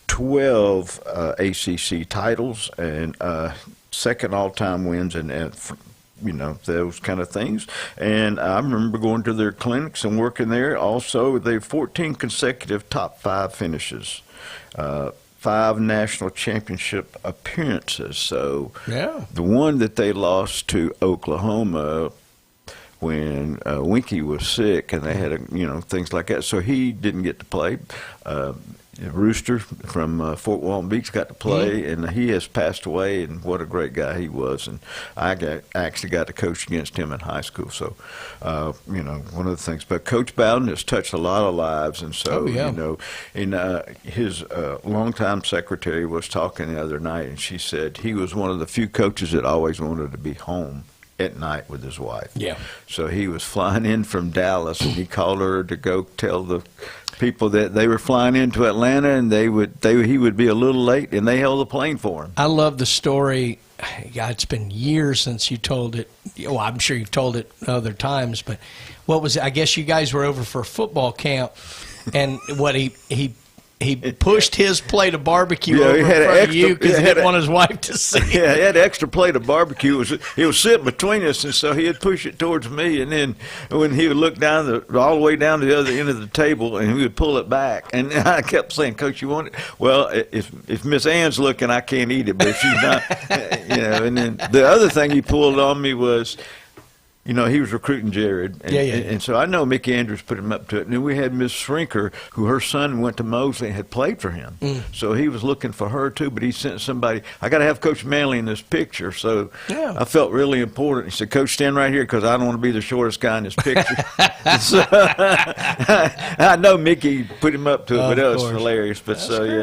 12 ACC titles, and second all-time wins and you know, those kind of things. And I remember going to their clinics and working there. Also, they have 14 consecutive top 5 finishes. 5 national championship appearances. So yeah, the one that they lost to Oklahoma when Winky was sick, and they had things like that. So he didn't get to play. Rooster from Fort Walton Beach got to play, and he has passed away, and what a great guy he was. And I actually got to coach against him in high school. So, one of the things. But Coach Bowden has touched a lot of lives, and so, his longtime secretary was talking the other night, and she said he was one of the few coaches that always wanted to be home at night with his wife. Yeah. So he was flying in from Dallas, and he called her to go tell the people that they were flying into Atlanta, and he would be a little late, and they held the plane for him. I love the story. God, it's been years since you told it. Well, I'm sure you've told it other times, but what was it? I guess you guys were over for football camp, and what he pushed his plate of barbecue over in front of you because he didn't want his wife to see it. Yeah, he had an extra plate of barbecue. He was sitting between us, and so he'd push it towards me, and then when he would look down all the way down to the other end of the table, and he would pull it back. And I kept saying, "Coach, you want it?" Well, if Miss Ann's looking, I can't eat it, but if she's not, And then the other thing he pulled on me was, he was recruiting Jared. And so I know Mickey Andrews put him up to it. And then we had Miss Shrinker, who her son went to Mosley and had played for him. So he was looking for her, too, but he sent somebody. I got to have Coach Manley in this picture. So I felt really important. He said, "Coach, stand right here because I don't want to be the shortest guy in this picture." So I know Mickey put him up to it, but that was hilarious. But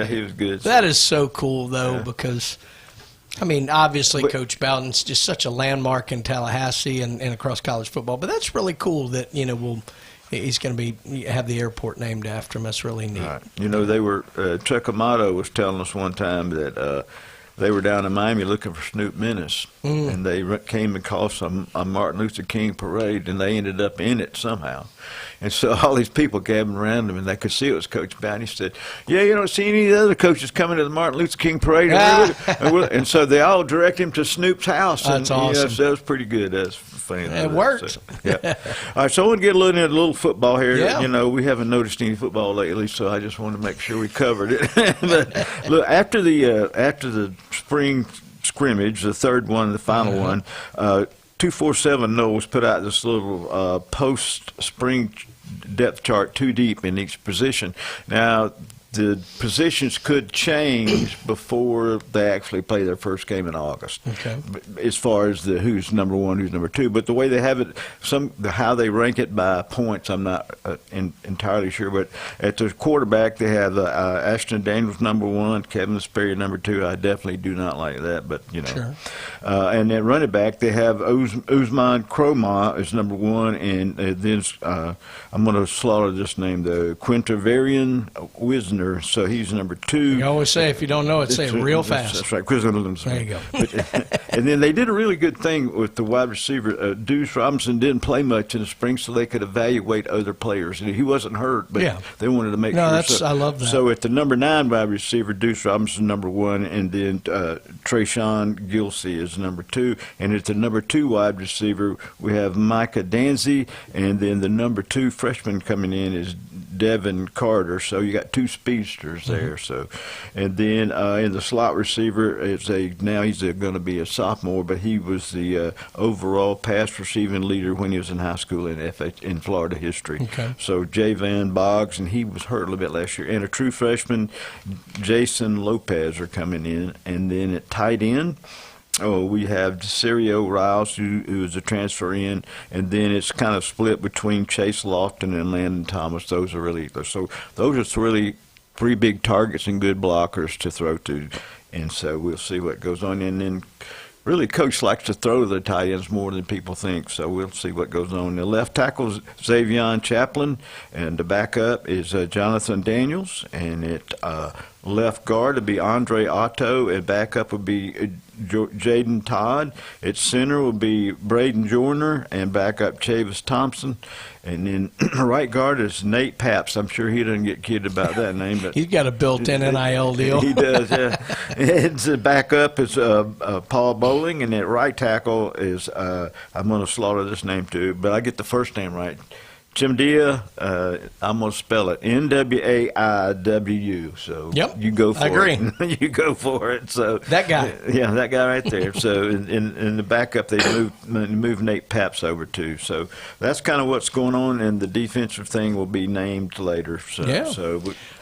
he was good. That is so cool, though, because – obviously, Coach Bowden's just such a landmark in Tallahassee and across college football. But that's really cool that he's going to have the airport named after him. That's really neat. Right. They were Chuck Amato was telling us one time that they were down in Miami looking for Snoop Menace, and they came and caused a Martin Luther King parade, and they ended up in it somehow. And so all these people gathered around him, and they could see it was Coach Bowden. He said, "Yeah, you don't see any of the other coaches coming to the Martin Luther King parade." And so they all direct him to Snoop's house. That's awesome. That was pretty good. That's funny. It worked. So, yeah. All right, so I want to get a little football here. Yeah. We haven't noticed any football lately, so I just wanted to make sure we covered it. But look, after the spring scrimmage, the third one, the final one, 247 Knowles put out this little post-spring depth chart, 2 deep in each position. Now, the positions could change before they actually play their first game in August. Okay. As far as who's number 1, who's number 2, but the way they have it, how they rank it by points, I'm not entirely sure. But at the quarterback, they have Ashton Daniels number 1, Kevin Sperry number 2. I definitely do not like that, but Sure. And at running back, they have Usman Cromah is number 1, and then I'm going to slaughter this name, the Quintavarian Wisner. So he's number 2. You always say, if you don't know it, say it real fast. That's right. There you go. And then they did a really good thing with the wide receiver. Deuce Robinson didn't play much in the spring, so they could evaluate other players. And he wasn't hurt, but they wanted to make sure. I love that. So at the number 9 wide receiver, Deuce Robinson number 1, and then Trayshawn Gilsey is number 2. And at the number 2 wide receiver, we have Micah Danzy, and then the number 2 freshman coming in is Devin Carter. So you got 2 speedsters there. So, and then in the slot receiver, now he's going to be a sophomore, but he was the overall pass receiving leader when he was in high school in Florida history. Okay. So Jay Van Boggs, and he was hurt a little bit last year. And a true freshman, Jason Lopez, are coming in. And then at tight end, we have Serio Riles, who is a transfer in, and then it's kind of split between Chase Lofton and Landon Thomas. Those are really 3 big targets and good blockers to throw to, and so we'll see what goes on. And then really, Coach likes to throw to the tight ends more than people think, so we'll see what goes on. The left tackle is Xavier Chaplin, and the backup is Jonathan Daniels, and at left guard would be Andre Otto, and backup would be Jaden Todd. At center will be Braden Joyner, and backup Chavis Thompson. And then right guard is Nate Paps. I'm sure he doesn't get kidded about that name, but he's got a built-in NIL deal. He does, yeah. And the backup is Paul Bowling, and at right tackle is I'm going to slaughter this name too, but I get the first name right. Chimdia, I'm going to spell it Nwaiwu. So yep, you go for I agree. it. You go for it. So that guy. Yeah, that guy right there. So in the backup, they moved Nate Paps over too. So that's kind of what's going on, and the defensive thing will be named later. So, yeah.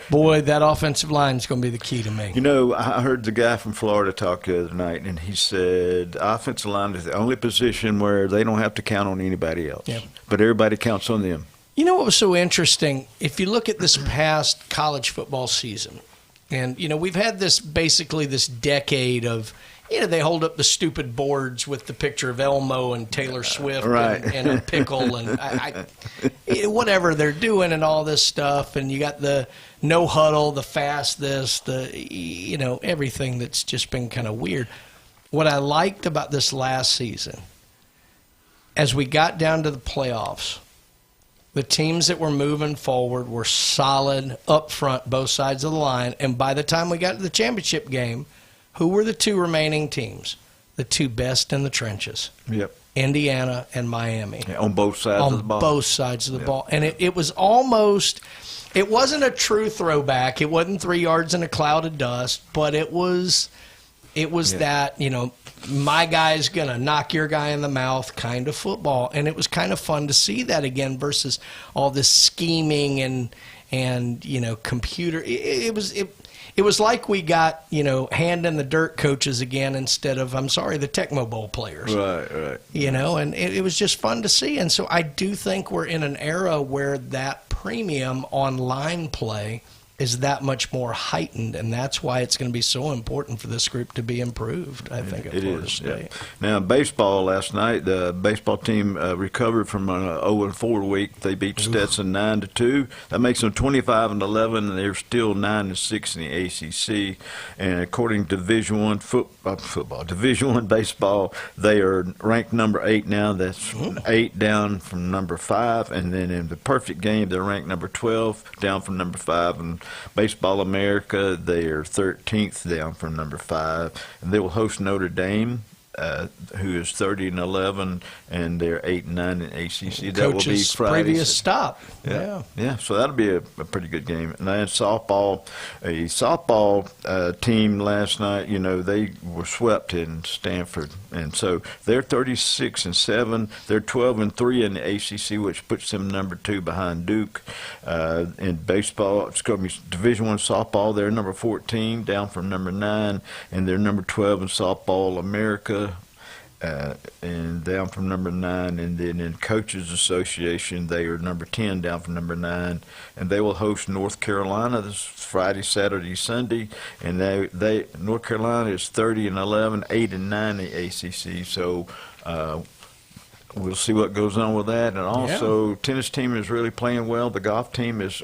Boy, that offensive line is going to be the key to me. You know, I heard the guy from Florida talk the other night, and he said offensive line is the only position where they don't have to count on anybody else. Yep. But everybody counts on them. You know what was so interesting? If you look at this past college football season, and, you know, we've had this decade of, you know, they hold up the stupid boards with the picture of Elmo and Taylor Swift right. and a pickle and whatever they're doing and all this stuff. And you got the no huddle, the fast this, you know, everything that's just been kind of weird. What I liked about this last season, as we got down to the playoffs, the teams that were moving forward were solid up front, both sides of the line. And by the time we got to the championship game, who were the two remaining teams? The two best in the trenches. Yep. Indiana and Miami. Yeah, on both sides of the ball. On both sides of the ball. And it was almost, it wasn't a true throwback. It wasn't 3 yards in a cloud of dust, but it was that, you know, my guy's going to knock your guy in the mouth kind of football. And it was kind of fun to see that again versus all this scheming and you know, computer. It was like we got, you know, hand in the dirt coaches again instead of, I'm sorry, the Tecmo Bowl players. Right. You know, and it was just fun to see. And so I do think we're in an era where that premium online play is that much more heightened, and that's why it's going to be so important for this group to be improved, I think, at Florida State. Yeah. Now, baseball last night, the baseball team recovered from an 0-4 week. They beat Stetson 9-2. That makes them 25-11, and they're still 9-6 in the ACC. And according to Division I Division I baseball, they are ranked number 8 now. That's 8 down from number 5. And then in the perfect game, they're ranked number 12, down from number 5. And Baseball America, they are 13th, down from number 5, and they will host Notre Dame, who is 30-11, and they're 8-9 in ACC. That will be Friday. Previous stop. Yeah. So that'll be a pretty good game. And then softball, a softball team last night. You know, they were swept in Stanford, and so they're 36-7. They're 12-3 in the ACC, which puts them number 2 behind Duke. In baseball, Division I softball, they're number 14, down from number 9, and they're number 12 in Softball America. And down from number 9, and then in Coaches Association, they are number 10, down from number 9, and they will host North Carolina this Friday, Saturday, Sunday, and they North Carolina is 30-11, 8-9 in the ACC. So we'll see what goes on with that, and also tennis team is really playing well. The golf team is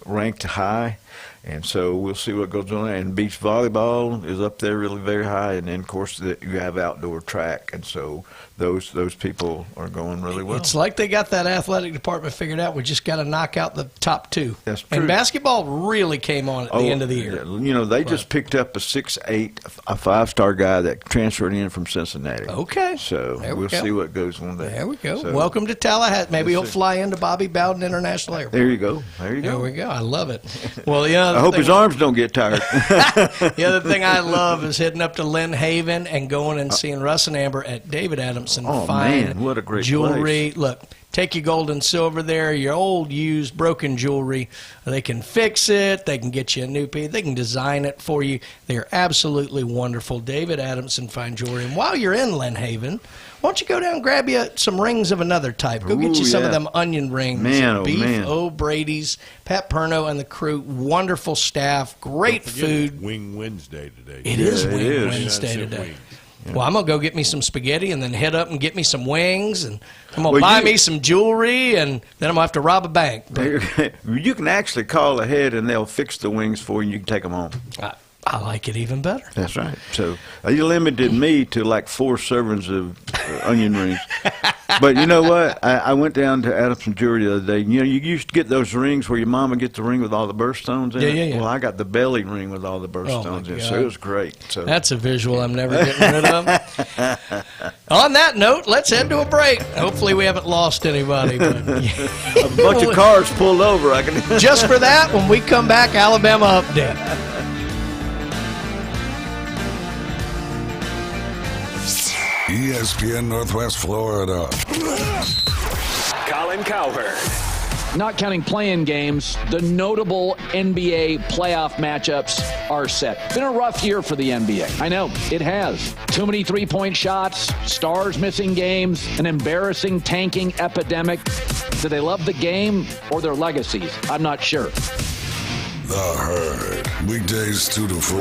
ranked high. And so we'll see what goes on. And beach volleyball is up there really very high. And then, of course, you have outdoor track. And so those people are going really well. It's like they got that athletic department figured out. We just got to knock out the top 2. That's true. And basketball really came on at the end of the year. You know, they just picked up a 6'8", a 5-star guy that transferred in from Cincinnati. Okay. So we'll see what goes on there. There we go. So, welcome to Tallahassee. Maybe he'll fly into Bobby Bowden International Airport. There you go. There we go. I love it. Well, I hope his arms don't get tired. The other thing I love is heading up to Lynn Haven and going and seeing Russ and Amber at David Adamson. Man, what a great jewelry. place. Look, take your gold and silver there, your old, used, broken jewelry. They can fix it. They can get you a new piece. They can design it for you. They're absolutely wonderful. David Adamson Fine Jewelry. And while you're in Lynn Haven, why don't you go down and grab you some rings of another type? Go get you some of them onion rings. Beef O'Brady's, Pat Perno and the crew. Wonderful staff. Great food. Wing Wednesday today. It is Wing Wednesday today. Yeah. Well, I'm going to go get me some spaghetti and then head up and get me some wings. And I'm going to buy me some jewelry, and then I'm going to have to rob a bank. You can actually call ahead, and they'll fix the wings for you, and you can take them home. I like it even better. That's right. So you limited me to like 4 servings of onion rings. But you know what? I went down to Adamson Jewelry the other day. You know, you used to get those rings where your mama gets the ring with all the birthstones in it. Yeah. Well, I got the belly ring with all the birthstones in it, so it was great. So that's a visual I'm never getting rid of. On that note, let's head to a break. Hopefully we haven't lost anybody. But a bunch of cars pulled over. I can just for that, when we come back, Alabama update. ESPN Northwest Florida. Colin Cowherd. Not counting play-in games, the notable NBA playoff matchups are set. Been a rough year for the NBA. I know, it has. Too many three-point shots, stars missing games, an embarrassing tanking epidemic. Do they love the game or their legacies? I'm not sure. The Herd. Weekdays 2 to 4.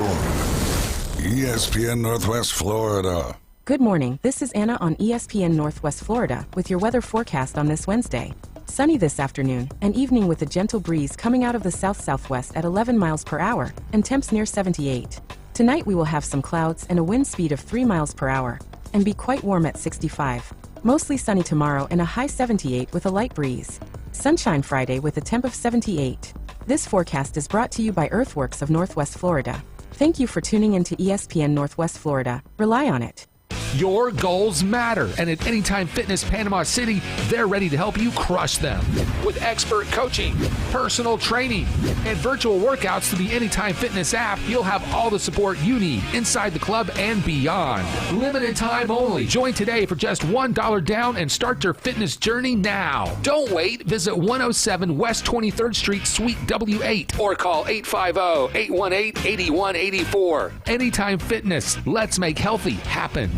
ESPN Northwest Florida. Good morning. This is Anna on ESPN Northwest Florida with your weather forecast on this Wednesday. Sunny this afternoon, and evening with a gentle breeze coming out of the south-southwest at 11 miles per hour and temps near 78. Tonight we will have some clouds and a wind speed of 3 miles per hour and be quite warm at 65. Mostly sunny tomorrow and a high 78 with a light breeze. Sunshine Friday with a temp of 78. This forecast is brought to you by Earthworks of Northwest Florida. Thank you for tuning in to ESPN Northwest Florida. Rely on it. Your goals matter, and at Anytime Fitness Panama City, they're ready to help you crush them. With expert coaching, personal training, and virtual workouts through the Anytime Fitness app, you'll have all the support you need inside the club and beyond. Limited time only. Join today for just $1 down and start your fitness journey now. Don't wait. Visit 107 West 23rd Street, Suite W8, or call 850-818-8184. Anytime Fitness. Let's make healthy happen.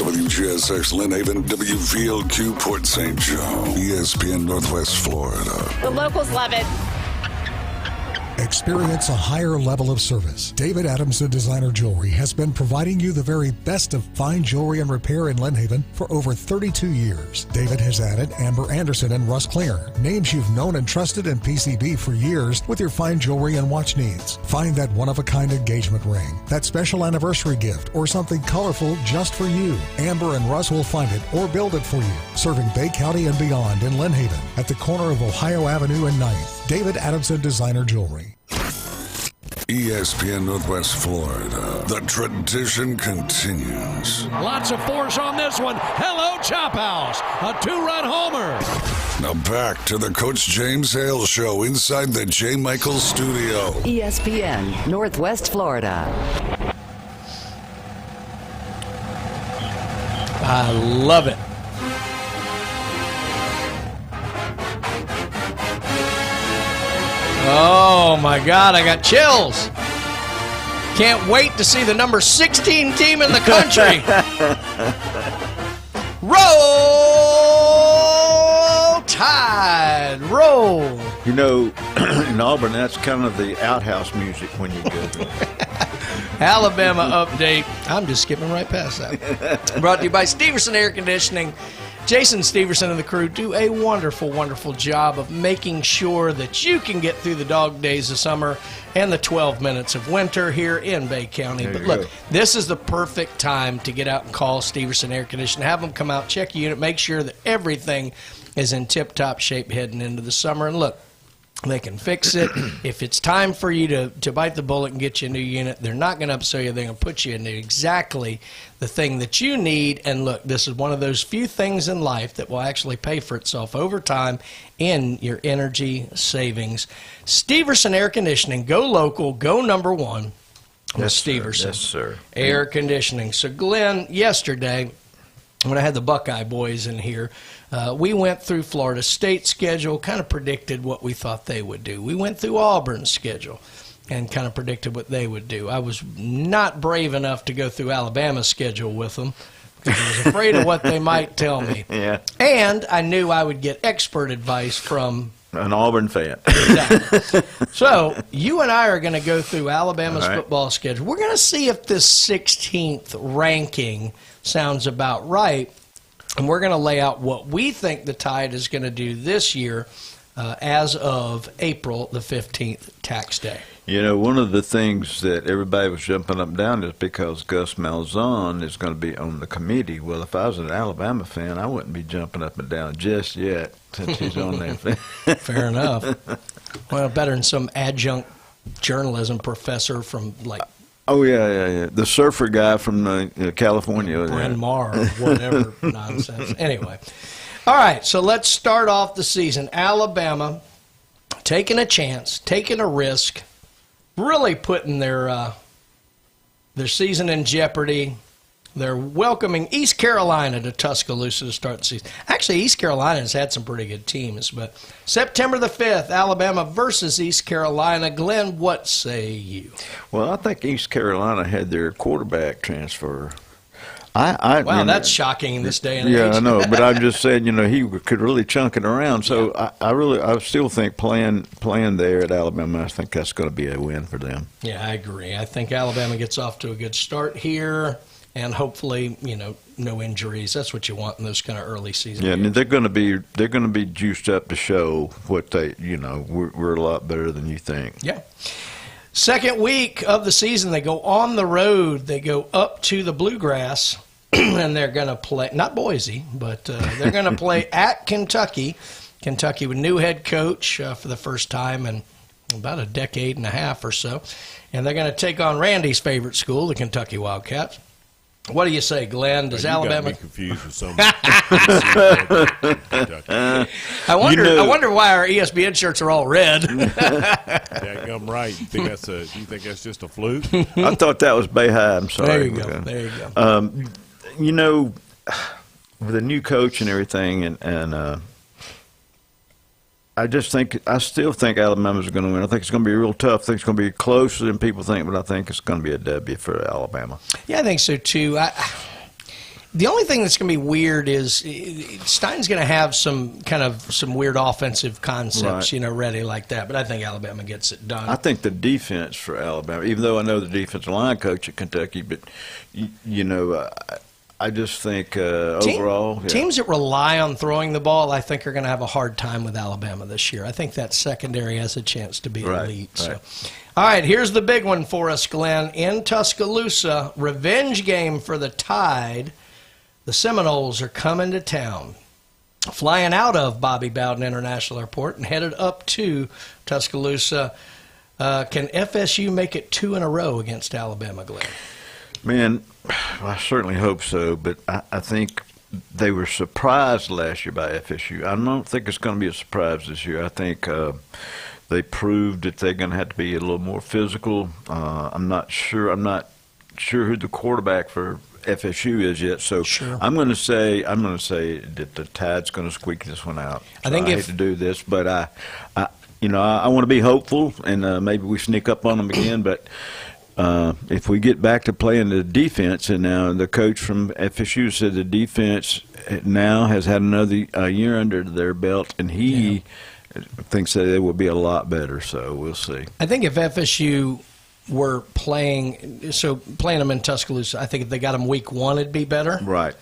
WGSX Lynn Haven, WVLQ Port St. Joe, ESPN Northwest Florida. The locals love it. Experience a higher level of service. David Adamson Designer Jewelry has been providing you the very best of fine jewelry and repair in Lynn Haven for over 32 years. David has added Amber Anderson and Russ Klinger, names you've known and trusted in PCB for years with your fine jewelry and watch needs. Find that one-of-a-kind engagement ring, that special anniversary gift, or something colorful just for you. Amber and Russ will find it or build it for you. Serving Bay County and beyond in Lynn Haven at the corner of Ohio Avenue and 9th. David Adamson Designer Jewelry. ESPN Northwest Florida. The tradition continues. Lots of force on this one. Hello, Chop House. A 2-run homer. Now back to the Coach James Hale Show inside the J. Michaels studio. ESPN Northwest Florida. I love it. Oh my God, I got chills. Can't wait to see the number 16 team in the country. Roll Tide, roll. You know, in Auburn, that's kind of the outhouse music when you go there. Alabama update. I'm just skipping right past that. Brought to you by Steverson Air Conditioning. Jason Steverson and the crew do a wonderful, wonderful job of making sure that you can get through the dog days of summer and the 12 minutes of winter here in Bay County. But look, this is the perfect time to get out and call Steverson Air Conditioning. Have them come out, check your unit, make sure that everything is in tip-top shape heading into the summer. And look, they can fix it. If it's time for you to bite the bullet and get you a new unit, they're not going to upsell you. They're going to put you into exactly the thing that you need. And look, this is one of those few things in life that will actually pay for itself over time in your energy savings. Steverson Air Conditioning. Go local. Go number one with Steverson. Yes, sir. Air Conditioning. So, Glenn, yesterday, when I had the Buckeye boys in here, we went through Florida State's schedule, kind of predicted what we thought they would do. We went through Auburn's schedule and kind of predicted what they would do. I was not brave enough to go through Alabama's schedule with them because I was afraid of what they might tell me. Yeah. And I knew I would get expert advice from an Auburn fan. Exactly. So you and I are going to go through Alabama's football schedule. We're going to see if this 16th ranking sounds about right. And we're going to lay out what we think the Tide is going to do this year as of April the 15th, tax day. You know, one of the things that everybody was jumping up and down is because Gus Malzahn is going to be on the committee. Well, if I was an Alabama fan, I wouldn't be jumping up and down just yet since he's on there. Fair enough. Well, better than some adjunct journalism professor from, like, oh, yeah. The surfer guy from California. Bryn Mawr or whatever nonsense. Anyway. All right, so let's start off the season. Alabama taking a chance, taking a risk, really putting their season in jeopardy. They're welcoming East Carolina to Tuscaloosa to start the season. Actually, East Carolina has had some pretty good teams, but September the 5th, Alabama versus East Carolina. Glenn, what say you? Well, I think East Carolina had their quarterback transfer. Wow, that's shocking in this day and age. Yeah, I know, but I'm just saying, he could really chunk it around. So yeah. I still think playing there at Alabama, I think that's going to be a win for them. Yeah, I agree. I think Alabama gets off to a good start here, and hopefully, no injuries. That's what you want in those kind of early season games. And they're going to be juiced up to show what they, we're a lot better than you think. Yeah. Second week of the season, they go on the road. They go up to the Bluegrass, and they're going to play, not Boise, but they're going to play at Kentucky. Kentucky with new head coach for the first time in about a decade and a half or so. And they're going to take on Randy's favorite school, the Kentucky Wildcats. What do you say, Glenn? Does Alabama? Got me confused with some. I wonder why our ESPN shirts are all red. I'm right. You think that's just a fluke? I thought that was Bayhigh. I'm sorry. There you go. With a new coach and everything, and I still think Alabama's going to win. I think it's going to be real tough. I think it's going to be closer than people think, but I think it's going to be a W for Alabama. Yeah, I think so too. The only thing that's going to be weird is Stein's going to have some weird offensive concepts, right, ready like that. But I think Alabama gets it done. I think the defense for Alabama, even though I know the defensive line coach at Kentucky, but I just think overall, teams that rely on throwing the ball, I think, are going to have a hard time with Alabama this year. I think that secondary has a chance to be elite. Right. So, all right, here's the big one for us, Glenn. In Tuscaloosa, revenge game for the Tide. The Seminoles are coming to town, flying out of Bobby Bowden International Airport and headed up to Tuscaloosa. Can FSU make it 2 in a row against Alabama, Glenn? Man, I certainly hope so, but I think they were surprised last year by FSU. I don't think it's going to be a surprise this year. I think they proved that they're going to have to be a little more physical. I'm not sure who the quarterback for FSU is yet. So sure. I'm going to say that the Tide's going to squeak this one out. So I hate to do this, but I want to be hopeful, and maybe we sneak up on them again, but. If we get back to playing the defense, and now the coach from FSU said the defense now has had another year under their belt, and he thinks that it will be a lot better. So we'll see. I think if FSU were playing them in Tuscaloosa, I think if they got them week 1, it'd be better. Right.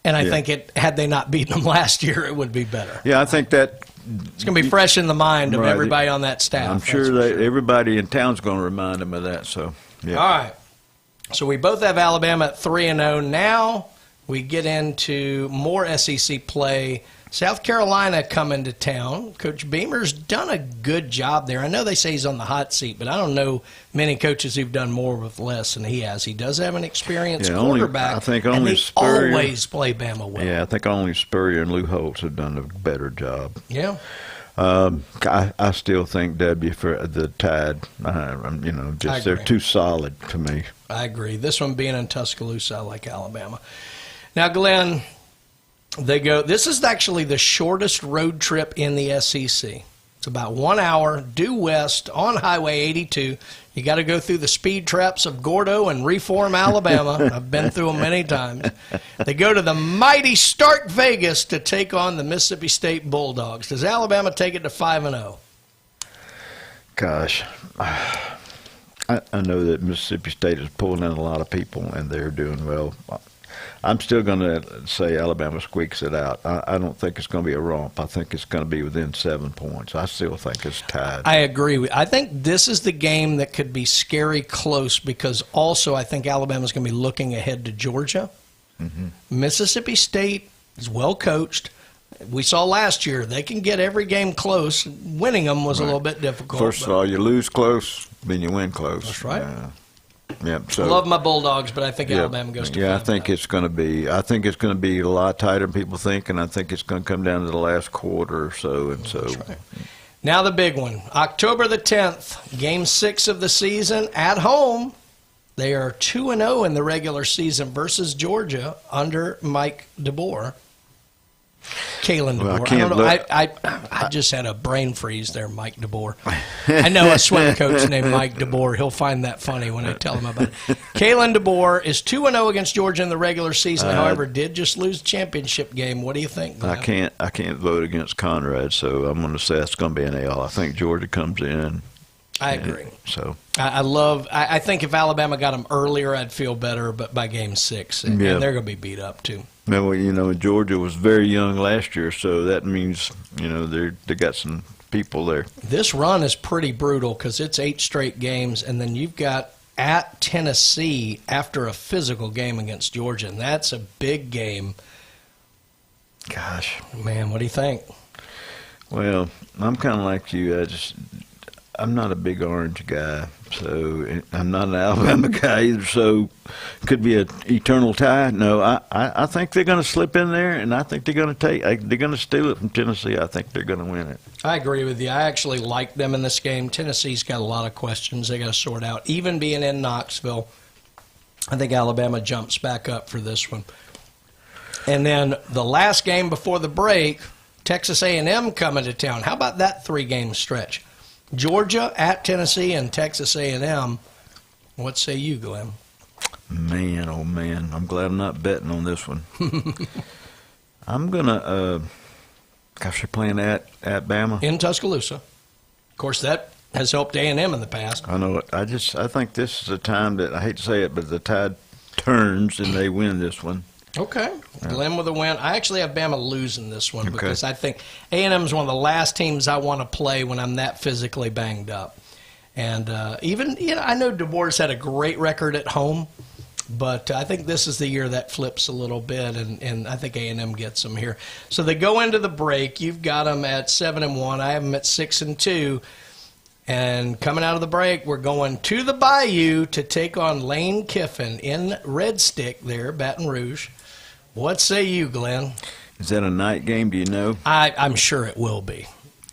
And I think had they not beaten them last year, it would be better. Yeah, I think that. It's going to be fresh in the mind of everybody on that staff. I'm sure everybody in town's going to remind them of that. So. Yeah. All right. So we both have Alabama at 3-0. Now we get into more SEC play. South Carolina coming to town. Coach Beamer's done a good job there. I know they say he's on the hot seat, but I don't know many coaches who've done more with less than he has. He does have an experienced quarterback, and they always play Bama well. Yeah, I think only Spurrier and Lou Holtz have done a better job. Yeah. I still think W for the Tide. They're too solid to me. I agree. This one being in Tuscaloosa, I like Alabama. Now, Glenn, this is actually the shortest road trip in the SEC. It's about 1 hour due west on Highway 82. You got to go through the speed traps of Gordo and Reform, Alabama. I've been through them many times. They go to the mighty Stark Vegas to take on the Mississippi State Bulldogs. Does Alabama take it to 5-0? Gosh, I know that Mississippi State is pulling in a lot of people, and they're doing well. I'm still going to say Alabama squeaks it out. I don't think it's going to be a romp. I think it's going to be within 7 points. I still think it's tied. I agree. I think this is the game that could be scary close because also I think Alabama's going to be looking ahead to Georgia. Mm-hmm. Mississippi State is well coached. We saw last year they can get every game close. Winning them was a little bit difficult. First of all, you lose close, then you win close. That's right. Yeah. So, I love my Bulldogs, but I think Alabama goes to. Yeah, I think it's going to be. I think it's going to be a lot tighter than people think, and I think it's going to come down to the last quarter or so. And so, that's right. Now the big one, October the 10th, Game 6 of the season at home. They are 2-0 in the regular season versus Georgia under Mike DeBoer. Kalen DeBoer. I just had a brain freeze there, Mike DeBoer. I know a swim coach named Mike DeBoer. He'll find that funny when I tell him about it. Kalen DeBoer is 2-0 against Georgia in the regular season. However, did just lose the championship game. What do you think, Glenn? I can't vote against Conrad, so I'm going to say that's going to be an L. I think Georgia comes in. I agree. So I think if Alabama got them earlier, I'd feel better. But by Game 6, and they're going to be beat up too. Well, Georgia was very young last year, so that means they got some people there. This run is pretty brutal because it's 8 straight games, and then you've got at Tennessee after a physical game against Georgia, and that's a big game. Gosh, man, what do you think? Well, I'm kind of like you. I'm not a big orange guy, so I'm not an Alabama guy either, so it could be an eternal tie. No, I think they're going to slip in there, and I think they're going to steal it from Tennessee. I think they're going to win it. I agree with you. I actually like them in this game. Tennessee's got a lot of questions they got to sort out. Even being in Knoxville, I think Alabama jumps back up for this one. And then the last game before the break, Texas A&M coming to town. How about that 3-game stretch? Georgia at Tennessee and Texas A&M. What say you, Glenn? Man, oh man, I'm glad I'm not betting on this one. I'm gonna. Gosh, they're playing at Bama in Tuscaloosa. Of course, that has helped A&M in the past. I know it. I think this is a time that I hate to say it, but the tide turns and they win this one. Okay. Yeah. Glenn with a win. I actually have Bama losing this one because I think A&M is one of the last teams I want to play when I'm that physically banged up. And even, I know DeBoer's had a great record at home, but I think this is the year that flips a little bit, and I think A&M gets them here. So they go into the break. You've got them at 7-1. I have them at 6-2. And coming out of the break, we're going to the Bayou to take on Lane Kiffin in Red Stick there, Baton Rouge. What say you, Glenn? Is that a night game? Do you know? I'm sure it will be.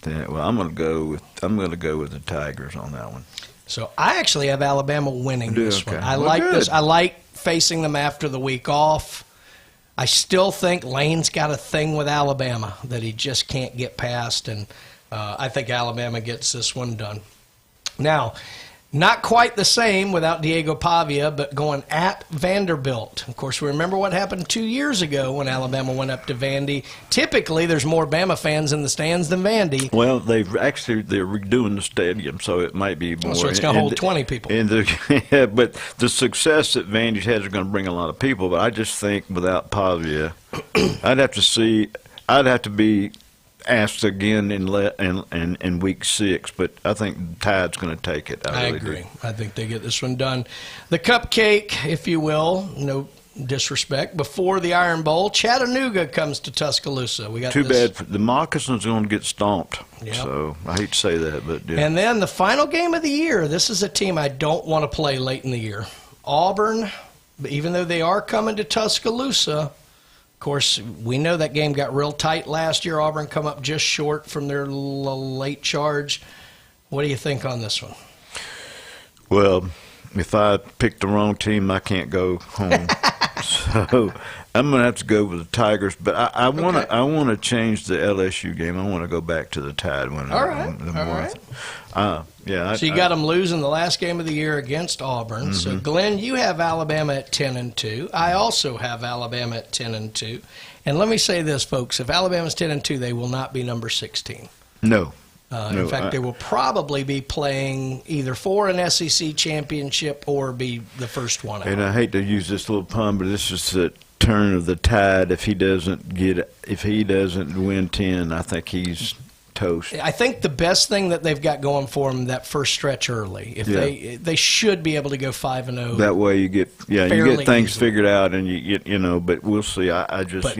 Well, I'm going to go with the Tigers on that one. So I actually have Alabama winning this one. I like this. I like facing them after the week off. I still think Lane's got a thing with Alabama that he just can't get past, and I think Alabama gets this one done. Now, not quite the same without Diego Pavia, but going at Vanderbilt. Of course, we remember what happened 2 years ago when Alabama went up to Vandy. Typically, there's more Bama fans in the stands than Vandy. Well, they're redoing the stadium, so it might be more. So it's going to hold 20 people. But the success that Vandy has is going to bring a lot of people. But I just think without Pavia, I'd have to be asked again in week 6, but I think Tide's going to take it. I agree. I think they get this one done. The cupcake, if you will, no disrespect, before the Iron Bowl, Chattanooga comes to Tuscaloosa. We got too bad. The Moccasins are going to get stomped. Yep. So I hate to say that, but yeah. And then the final game of the year. This is a team I don't want to play late in the year. Auburn, even though they are coming to Tuscaloosa. Of course, we know that game got real tight last year. Auburn come up just short from their late charge. What do you think on this one? Well, if I pick the wrong team, I can't go home. So I'm going to have to go with the Tigers. But I want to change the LSU game. I want to go back to the Tide winner. All right. Yeah. So you got them losing the last game of the year against Auburn. Mm-hmm. So, Glenn, you have Alabama at 10-2. I also have Alabama at 10-2. And let me say this, folks. If Alabama's 10-2, they will not be number 16. No. In fact, they will probably be playing either for an SEC championship or be the first one out. And I hate to use this little pun, but this is that turn of the tide if he doesn't win 10. I think he's toast. I think the best thing that they've got going for them that first stretch early. If they should be able to go 5-0. That way you get things figured out, and you get But we'll see. I just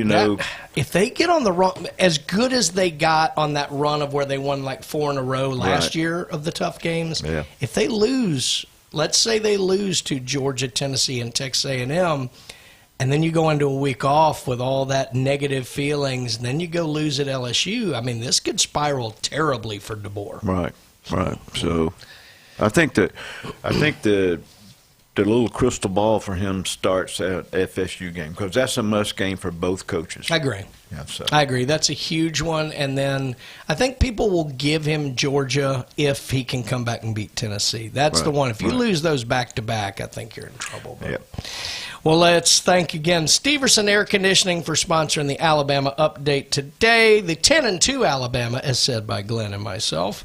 if they get on the run as good as they got on that run of where they won like 4 in a row last year of the tough games. Yeah. If they lose, let's say they lose to Georgia, Tennessee, and Texas A&M. And then you go into a week off with all that negative feelings, and then you go lose at LSU. I mean, this could spiral terribly for DeBoer. Right. So, I think the little crystal ball for him starts at FSU game, because that's a must game for both coaches. I agree. Yeah, so. I agree. That's a huge one. And then I think people will give him Georgia if he can come back and beat Tennessee. That's the one. If you lose those back-to-back, I think you're in trouble. Yep. Well, let's thank again Steverson Air Conditioning for sponsoring the Alabama Update today. The 10-2 Alabama, as said by Glenn and myself.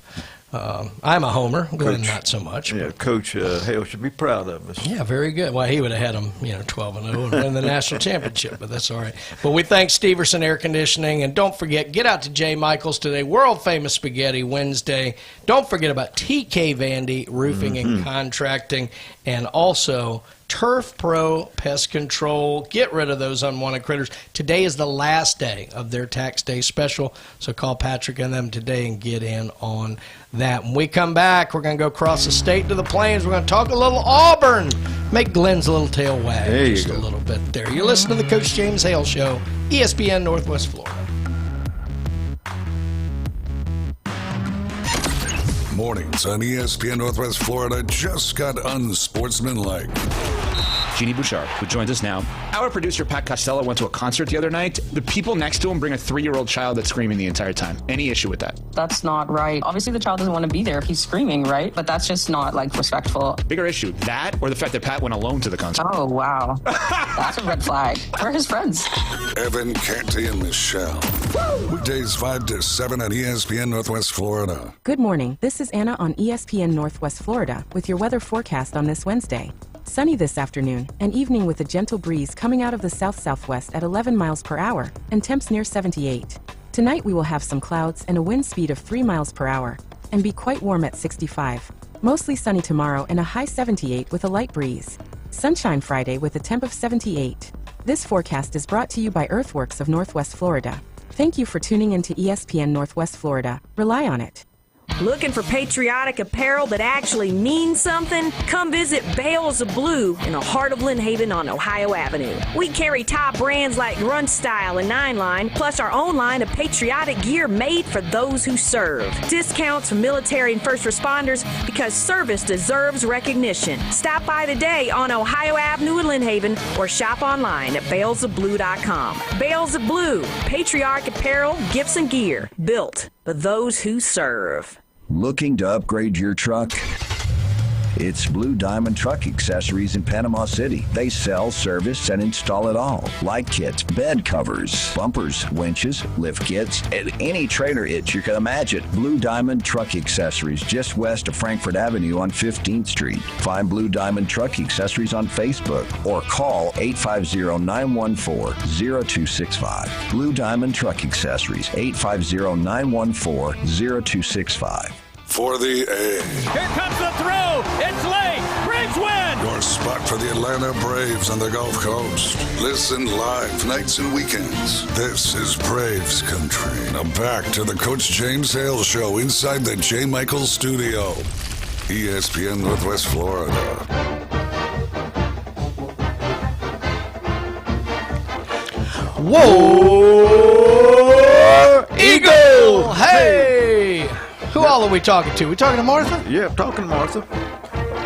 I'm a homer. Glenn, not so much. Yeah, Coach Hale should be proud of us. Yeah, very good. Well, he would have had them, 12-0 and win the national championship, but that's all right. But we thank Steverson Air Conditioning, and don't forget, get out to J. Michael's today, world famous Spaghetti Wednesday. Don't forget about TK Vandy Roofing and Contracting, and also Turf Pro Pest Control. Get rid of those unwanted critters. Today is the last day of their tax day special, so call Patrick and them today and get in on that. When we come back, we're going to go across the state to the plains. We're going to talk a little Auburn. Make Glenn's little tail wag a little bit there. You're listening to the Coach James Hale Show, ESPN Northwest Florida. Mornings on ESPN Northwest Florida just got unsportsmanlike. Jeannie Bouchard, who joins us now. Our producer, Pat Costello, went to a concert the other night. The people next to him bring a 3-year-old child that's screaming the entire time. Any issue with that? That's not right. Obviously, the child doesn't want to be there if he's screaming, right? But that's just not, respectful. Bigger issue, that or the fact that Pat went alone to the concert? Oh, wow. That's a red flag. We're his friends. Evan, Canty, and Michelle. Weekdays 5 to 7 on ESPN Northwest Florida. Good morning. This is Anna on ESPN Northwest Florida with your weather forecast on this Wednesday. Sunny this afternoon, and evening with a gentle breeze coming out of the south-southwest at 11 miles per hour, and temps near 78. Tonight we will have some clouds and a wind speed of 3 miles per hour, and be quite warm at 65. Mostly sunny tomorrow and a high 78 with a light breeze. Sunshine Friday with a temp of 78. This forecast is brought to you by Earthworks of Northwest Florida. Thank you for tuning in to ESPN Northwest Florida. Rely on it. Looking for patriotic apparel that actually means something? Come visit Bales of Blue in the heart of Lynn Haven on Ohio Avenue. We carry top brands like Run Style and 9 Line, plus our own line of patriotic gear made for those who serve. Discounts for military and first responders because service deserves recognition. Stop by today on Ohio Avenue in Lynn Haven or shop online at balesofblue.com. Bales of Blue, patriotic apparel, gifts, and gear built for those who serve. Looking to upgrade your truck? It's Blue Diamond Truck Accessories in Panama City. They sell, service, and install it all. Light kits, bed covers, bumpers, winches, lift kits, and any trailer hitch you can imagine. Blue Diamond Truck Accessories just west of Frankfort Avenue on 15th Street. Find Blue Diamond Truck Accessories on Facebook or call 850-914-0265. Blue Diamond Truck Accessories, 850-914-0265. For the A. Here comes the throw. It's late. Braves win. Your spot for the Atlanta Braves on the Gulf Coast. Listen live nights and weekends. This is Braves Country. Now back to the Coach James Hale Show inside the J. Michaels Studio. ESPN Northwest Florida. Whoa! Eagle! Hey! Who all are we talking to? We talking to Martha? Yeah, I'm talking to Martha.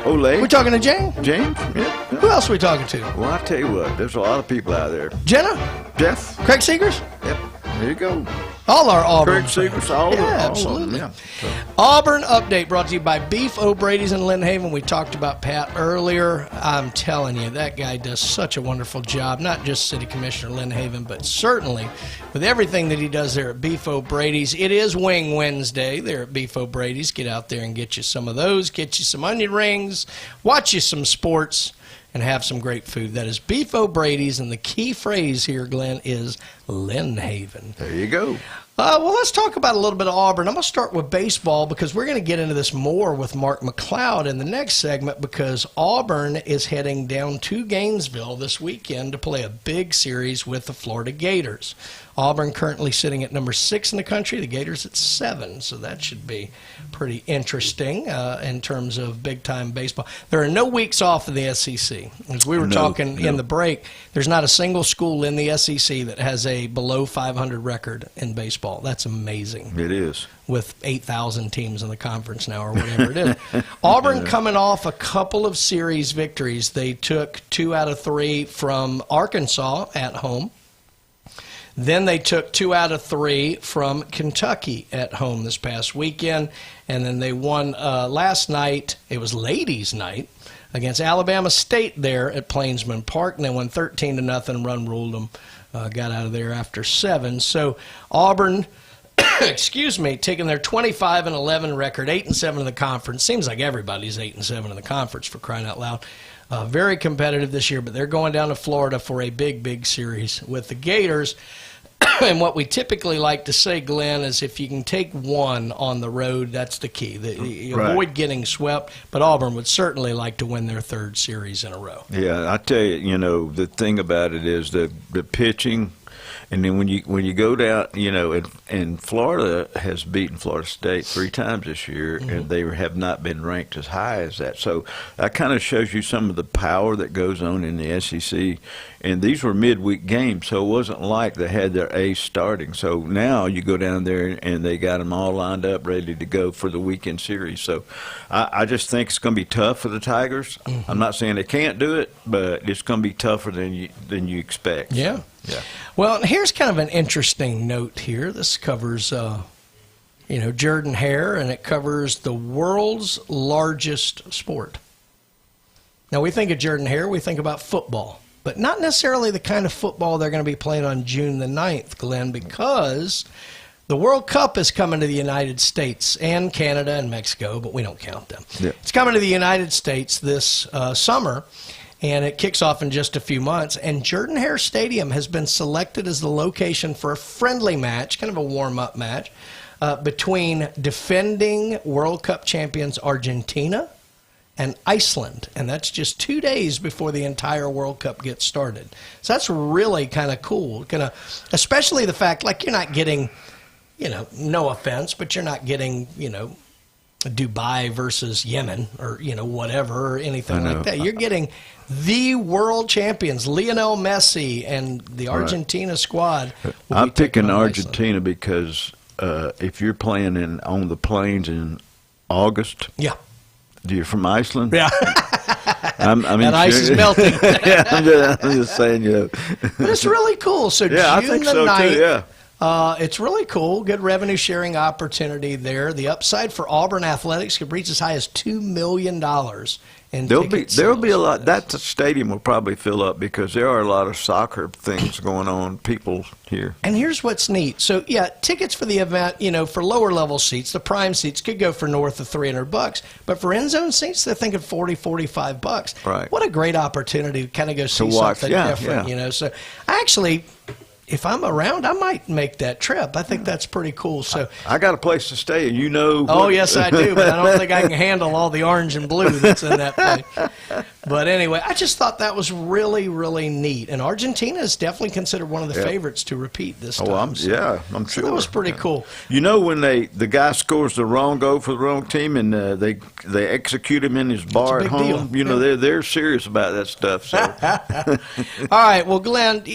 Ole. We talking to James? James? Yeah. Who else are we talking to? Well, I tell you what, there's a lot of people out there. Jenna? Jeff? Craig Seegers? Yep. There you go. All our Auburn. Craig Seegers, all absolutely. All of them, yeah. So. Auburn Update brought to you by Beef O'Brady's in Lynn Haven. We talked about Pat earlier. I'm telling you, that guy does such a wonderful job, not just City Commissioner Lynn Haven, but certainly with everything that he does there at Beef O'Brady's. It is Wing Wednesday there at Beef O'Brady's. Get out there and get you some of those. Get you some onion rings. Watch you some sports. and have some great food. That is Beef O'Brady's, and the key phrase here, Glenn, is Lynn Haven. There you go. Well, let's talk about a little bit of Auburn. I'm going to start with baseball because we're going to get into this more with Mark McLeod in the next segment, because Auburn is heading down to Gainesville this weekend to play a big series with the Florida Gators. Auburn currently sitting at number 6 in the country, the Gators at 7, so that should be pretty interesting in terms of big-time baseball. There are no weeks off in the SEC. As we were talking in the break, there's not a single school in the SEC that has a below 500 record in baseball. That's amazing. It is. With 8,000 teams in the conference now, or whatever it is. Auburn coming off a couple of series victories. They took 2 out of 3 from Arkansas at home. Then they took 2 out of 3 from Kentucky at home this past weekend. And then they won last night. It was ladies' night against Alabama State there at Plainsman Park. And they won 13-0, run ruled them, got out of there after 7. So Auburn, excuse me, taking their 25-11 record, 8-7 in the conference. Seems like everybody's 8-7 in the conference, for crying out loud. Very competitive this year, but they're going down to Florida for a big, big series with the Gators. And what we typically like to say, Glenn, is if you can take one on the road, that's the key. You avoid getting swept, but Auburn would certainly like to win their 3rd series in a row. Yeah, I tell you, the thing about it is the pitching. And then when you go down, and Florida has beaten Florida State 3 times this year, and they have not been ranked as high as that. So that kind of shows you some of the power that goes on in the SEC. And these were midweek games, so it wasn't like they had their ace starting. So now you go down there, and they got them all lined up, ready to go for the weekend series. So I just think it's going to be tough for the Tigers. I'm not saying they can't do it, but it's going to be tougher than you expect. Yeah. Yeah. Well, here's kind of an interesting note here. This covers, Jordan-Hare, and it covers the world's largest sport. Now, we think of Jordan-Hare, we think about football, but not necessarily the kind of football they're going to be playing on June the 9th, Glenn, because the World Cup is coming to the United States and Canada and Mexico, but we don't count them. Yeah. It's coming to the United States this summer. And it kicks off in just a few months. And Jordan-Hare Stadium has been selected as the location for a friendly match, kind of a warm-up match, between defending World Cup champions Argentina and Iceland. And that's just 2 days before the entire World Cup gets started. So that's really kind of cool. Especially the fact, like, you're not getting, no offense, but you're not getting, Dubai versus Yemen or, whatever, or anything like that. You're getting the world champions, Lionel Messi, and the Argentina squad. I'm picking Argentina because if you're playing on the plains in August, you're from Iceland. Yeah. That ice is melting. I'm just saying, But it's really cool. So yeah, I think so too. Yeah. It's really cool. Good revenue sharing opportunity there. The upside for Auburn athletics could reach as high as $2 million. And there'll be a lot. That stadium will probably fill up because there are a lot of soccer things going on. People here. And here's what's neat. So tickets for the event, for lower level seats, the prime seats could go for north of $300, but for end zone seats, they're thinking $40-45. Right. What a great opportunity to kind of go see something different. So actually, if I'm around, I might make that trip. I think that's pretty cool. So I got a place to stay, and Oh, yes, I do, but I don't think I can handle all the orange and blue that's in that place. But anyway, I just thought that was really, really neat. And Argentina is definitely considered one of the favorites to repeat this time. I'm sure. So that was pretty cool. When the guy scores the wrong goal for the wrong team, and they execute him in his bar at home, they're serious about that stuff. So. All right, well, Glenn,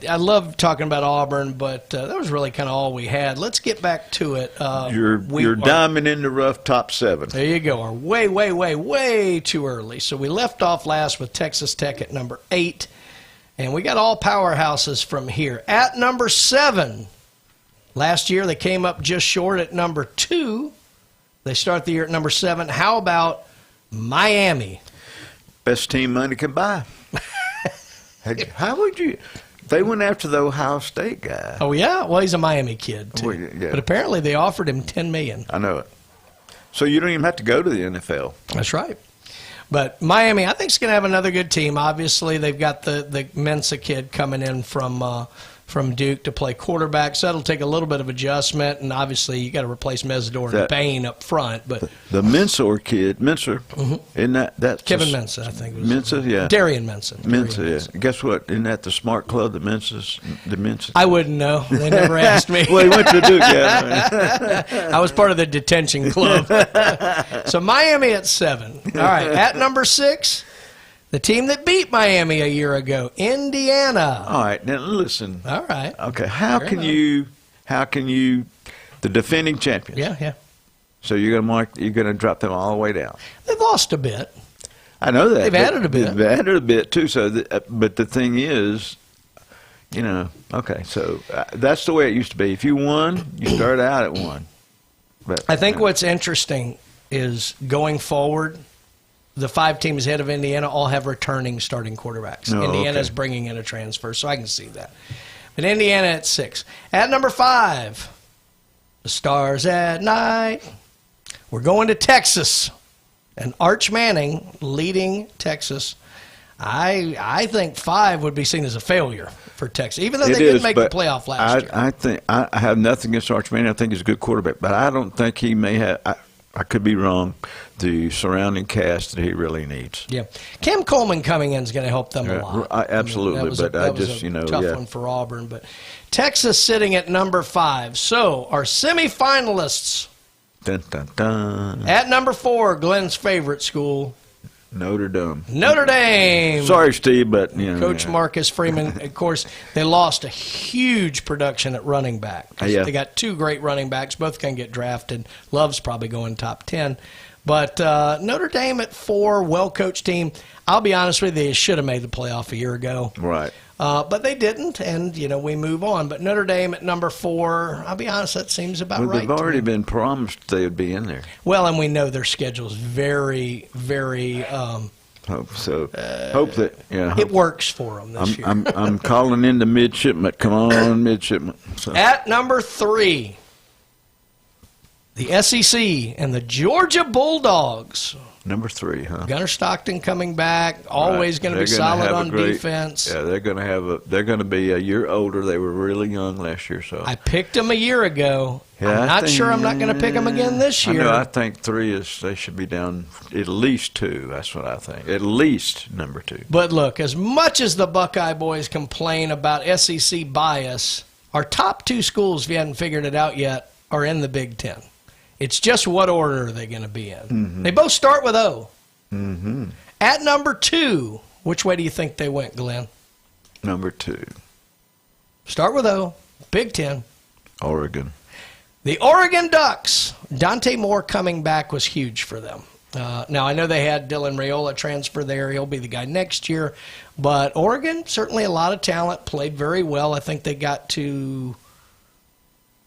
I love talking about Auburn, but that was really kind of all we had. Let's get back to it. Your diamond in the rough top 7. There you go. Are way, way, way, way too early. So we left off last with Texas Tech at number 8, and we got all powerhouses from here. At number 7, last year they came up just short at number 2. They start the year at number 7. How about Miami? Best team money can buy. How would you... They went after the Ohio State guy. Oh, yeah? Well, he's a Miami kid, too. Well, yeah. But apparently they offered him $10 million. I know it. So you don't even have to go to the NFL. That's right. But Miami, I think, is going to have another good team. Obviously, they've got the Mensa kid coming in from Duke to play quarterback, so that'll take a little bit of adjustment. And obviously, you got to replace Mesidor and Payne up front. But the Mensah kid, isn't that's Kevin Mensah, I think. Mensah, yeah. Darian Mensah. Mensah, yeah. Guess what? Isn't that the smart club, the Mensah? I wouldn't know. They never asked me. Well, he went to Duke, yeah. I was part of the detention club. So Miami at 7. All right, at number 6. The team that beat Miami a year ago, Indiana. All right, now listen. All right. Okay, how can you, the defending champions? Yeah. So you're gonna drop them all the way down. They've lost a bit. I know that. They've added a bit. They've added a bit too. So, but the thing is, okay. So that's the way it used to be. If you won, you started out at 1. But I think what's interesting is going forward, the 5 teams ahead of Indiana all have returning starting quarterbacks. Indiana's bringing in a transfer, so I can see that. But Indiana at 6. At number 5, the Stars at night. We're going to Texas. And Arch Manning leading Texas. I think 5 would be seen as a failure for Texas, even though they didn't make the playoff last year. I think I have nothing against Arch Manning. I think he's a good quarterback, but I don't think he may have. I could be wrong. The surrounding cast that he really needs. Yeah, Cam Coleman coming in is going to help them a lot. Absolutely, that was a tough one for Auburn. But Texas sitting at number 5. So our semifinalists. Dun, dun, dun. At number 4, Glenn's favorite school. Notre Dame. Notre Dame. Sorry, Steve, but Coach Marcus Freeman. Of course, they lost a huge production at running back. They got 2 great running backs. Both can get drafted. Love's probably going top 10. But Notre Dame at 4, well-coached team. I'll be honest with you, they should have made the playoff a year ago. Right. But they didn't, and, we move on. But Notre Dame at number 4, I'll be honest, that seems about right. They've already been promised they would be in there. Well, and we know their schedule is very, very hope so. Hope that it works for them this year. I'm calling in the midshipman. Come on, midshipman. So. At number 3, the SEC and the Georgia Bulldogs. Number 3, huh? Gunnar Stockton coming back, always going to be solid on defense. Yeah, they're going to be a year older. They were really young last year, so I picked them a year ago. Yeah, I'm not sure I'm not going to pick them again this year. I think 3 they should be down at least 2. That's what I think. At least number 2. But look, as much as the Buckeye boys complain about SEC bias, our top 2 schools, if you hadn't figured it out yet, are in the Big Ten. It's just what order are they going to be in. Mm-hmm. They both start with O. Mm-hmm. At number 2, which way do you think they went, Glenn? Number 2. Start with O. Big Ten. Oregon. The Oregon Ducks. Dante Moore coming back was huge for them. Now, I know they had Dylan Raiola transfer there. He'll be the guy next year. But Oregon, certainly a lot of talent, played very well. I think they got to...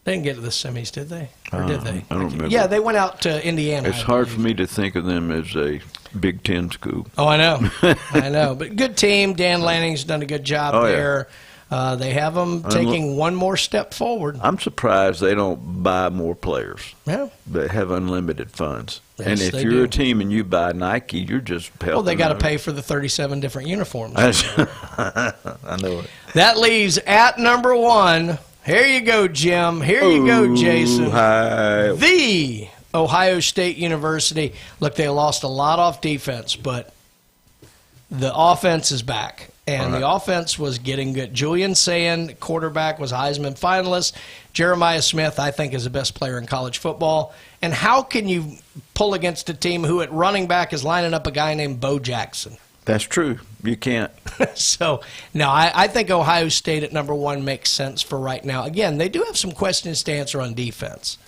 They didn't get to the semis, did they? Or did they? I don't remember. Yeah, they went out to Indiana. It's hard for me to think of them as a Big Ten school. Oh, I know. I know. But good team. Dan Lanning's done a good job there. Yeah. They have them taking one more step forward. I'm surprised they don't buy more players. Yeah. They have unlimited funds. Yes, and if you're a team and you buy Nike, you're just helping. Well, they got to pay for the 37 different uniforms. I know it. That leaves at number 1. Here you go, Jim. Here you go, Jason. The Ohio State University. Look, they lost a lot off defense, but the offense is back. And the offense was getting good. Julian Sand, quarterback, was Heisman finalist. Jeremiah Smith, I think, is the best player in college football. And how can you pull against a team who at running back is lining up a guy named Bo Jackson? That's true. You can't. So, no, I think Ohio State at number 1 makes sense for right now. Again, they do have some questions to answer on defense.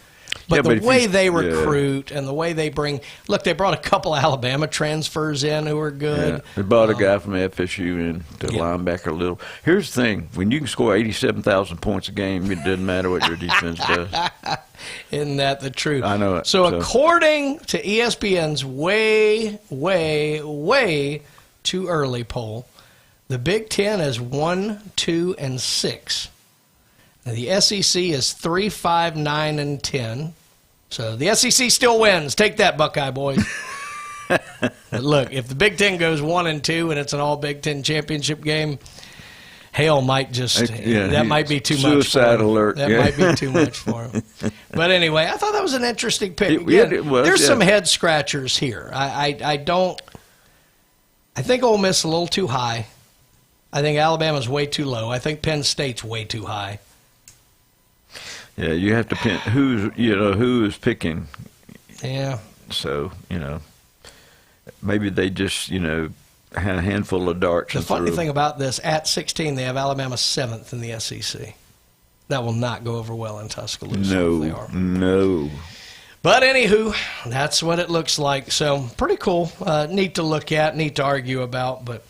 But the way they recruit and the way they bring – look, they brought a couple Alabama transfers in who are good. Yeah. They brought a guy from FSU in to linebacker a little. Here's the thing. When you can score 87,000 points a game, it doesn't matter what your defense does. Isn't that the truth? I know it. So according to ESPN's way too early poll, the Big Ten is 1, 2, and 6. Now, the SEC is 3, 5, 9, and 10. So the SEC still wins. Take that, Buckeye boys. But look, if the Big Ten goes 1-2 and it's an all Big Ten championship game, Hale might that might be too much. Suicide alert. That might be too much for him. But anyway, I thought that was an interesting pick. Again, there's some head scratchers here. I think Ole Miss a little too high. I think Alabama's way too low. I think Penn State's way too high. Yeah, you have to pin who is picking. Yeah. So, maybe they just, had a handful of darts. The funny thing about this, at 16, they have Alabama 7th in the SEC. That will not go over well in Tuscaloosa. No. But anywho, that's what it looks like. So pretty cool. Neat to look at, neat to argue about, but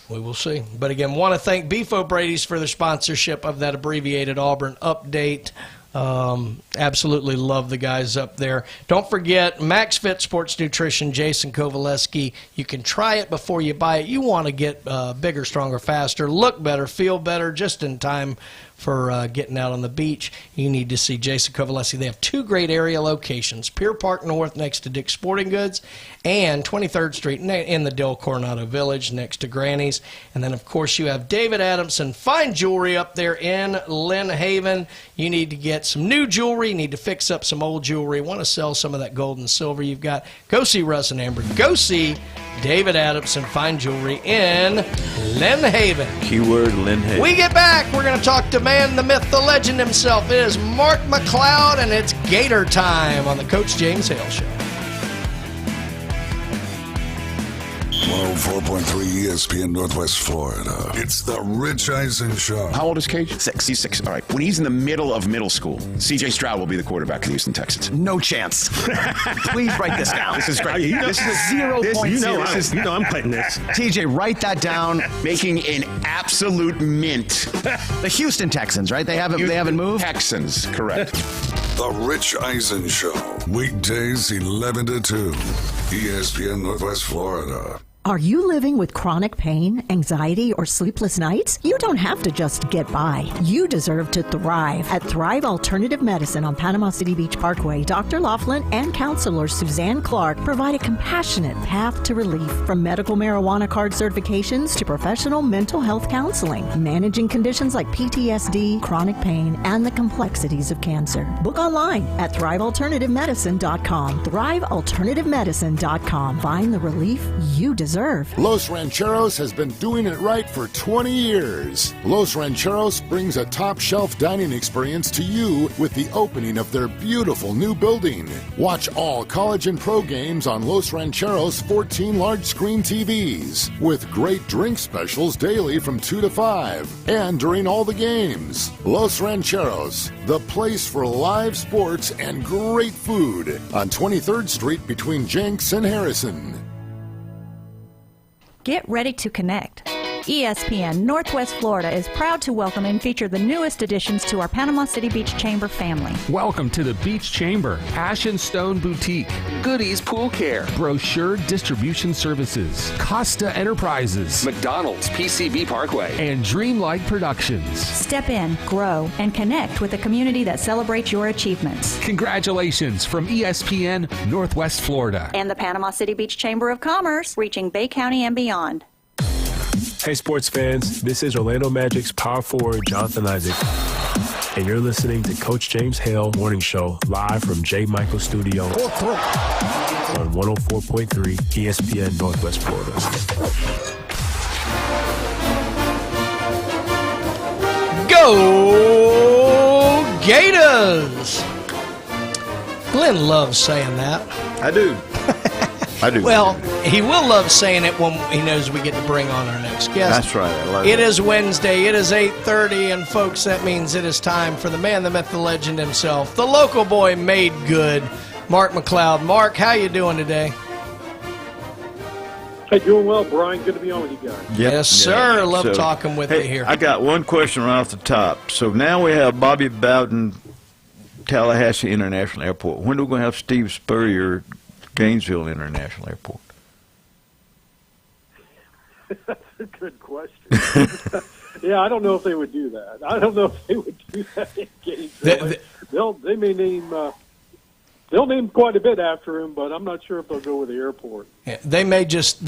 we will see. But again, want to thank Beef O'Brady's for their sponsorship of that abbreviated Auburn update. Absolutely love the guys up there. Don't forget Max Fit Sports Nutrition, Jason Kovaleski. You can try it before you buy it. You want to get bigger, stronger, faster, look better, feel better, just in time for getting out on the beach. You need to see Jason Kovaleski. They have 2 great area locations, Pier Park North next to Dick's Sporting Goods and 23rd Street in the Del Coronado Village next to Granny's. And then, of course, you have David Adamson Fine Jewelry up there in Lynn Haven. You need to get some new jewelry. You need to fix up some old jewelry. Want to sell some of that gold and silver you've got. Go see Russ and Amber. Go see David Adamson Fine Jewelry in Lynn Haven. Keyword Lynn Haven. We get back. We're going to talk to man, the myth, the legend himself. It is Mark McLeod, and it's Gator time on the Coach James Hale Show. 104.3 ESPN Northwest Florida. It's the Rich Eisen Show. How old is Cage? 66. All right. When he's in the middle of middle school, C.J. Stroud will be the quarterback of the Houston Texans. No chance. Please write this down. This is great. This is a 0.0. I'm playing this. TJ, write that down. Making an absolute mint. The Houston Texans, right? They haven't moved? Texans, correct. The Rich Eisen Show. Weekdays 11 to 2. ESPN Northwest Florida. Are you living with chronic pain, anxiety, or sleepless nights? You don't have to just get by. You deserve to thrive. At Thrive Alternative Medicine on Panama City Beach Parkway, Dr. Laughlin and counselor Suzanne Clark provide a compassionate path to relief, from medical marijuana card certifications to professional mental health counseling, managing conditions like PTSD, chronic pain, and the complexities of cancer. Book online at thrivealternativemedicine.com. thrivealternativemedicine.com. Find the relief you deserve. Los Rancheros has been doing it right for 20 years. Los Rancheros brings a top-shelf dining experience to you with the opening of their beautiful new building. Watch all college and pro games on Los Rancheros' 14 large-screen TVs, with great drink specials daily from 2 to 5 and during all the games. Los Rancheros, the place for live sports and great food on 23rd Street between Jenks and Harrison. Get ready to connect. ESPN Northwest Florida is proud to welcome and feature the newest additions to our Panama City Beach Chamber family. Welcome to the Beach Chamber, Ash and Stone Boutique, Goodies Pool Care, Brochure Distribution Services, Costa Enterprises, McDonald's PCB Parkway, and Dreamlight Productions. Step in, grow, and connect with a community that celebrates your achievements. Congratulations from ESPN Northwest Florida And the Panama City Beach Chamber of Commerce, reaching Bay County and beyond. Hey sports fans, this is Orlando Magic's power forward Jonathan Isaac, and you're listening to Coach James Hale Morning Show live from J. Michael Studio on 104.3 ESPN Northwest Florida. Go Gators! Glenn loves saying that. I do. I do. Well, he will love saying it when he knows we get to bring on our next guest. That's right. I love It is Wednesday. It is 8:30, and folks, that means it is time for the man, the myth, the legend himself, the local boy made good, Mark McLeod. Mark, how you doing today? Hey, doing well, Brian. Good to be on with you guys. Yes, sir. Love talking with you here. I got one question right off the top. So now we have Bobby Bowden, Tallahassee International Airport. When are we going to have Steve Spurrier, Gainesville International Airport? That's a good question. Yeah, I don't know if they would do that. I don't know if they would do that in Gainesville. They may name They'll name quite a bit after him, but I'm not sure if they'll go with the airport. Yeah, they may just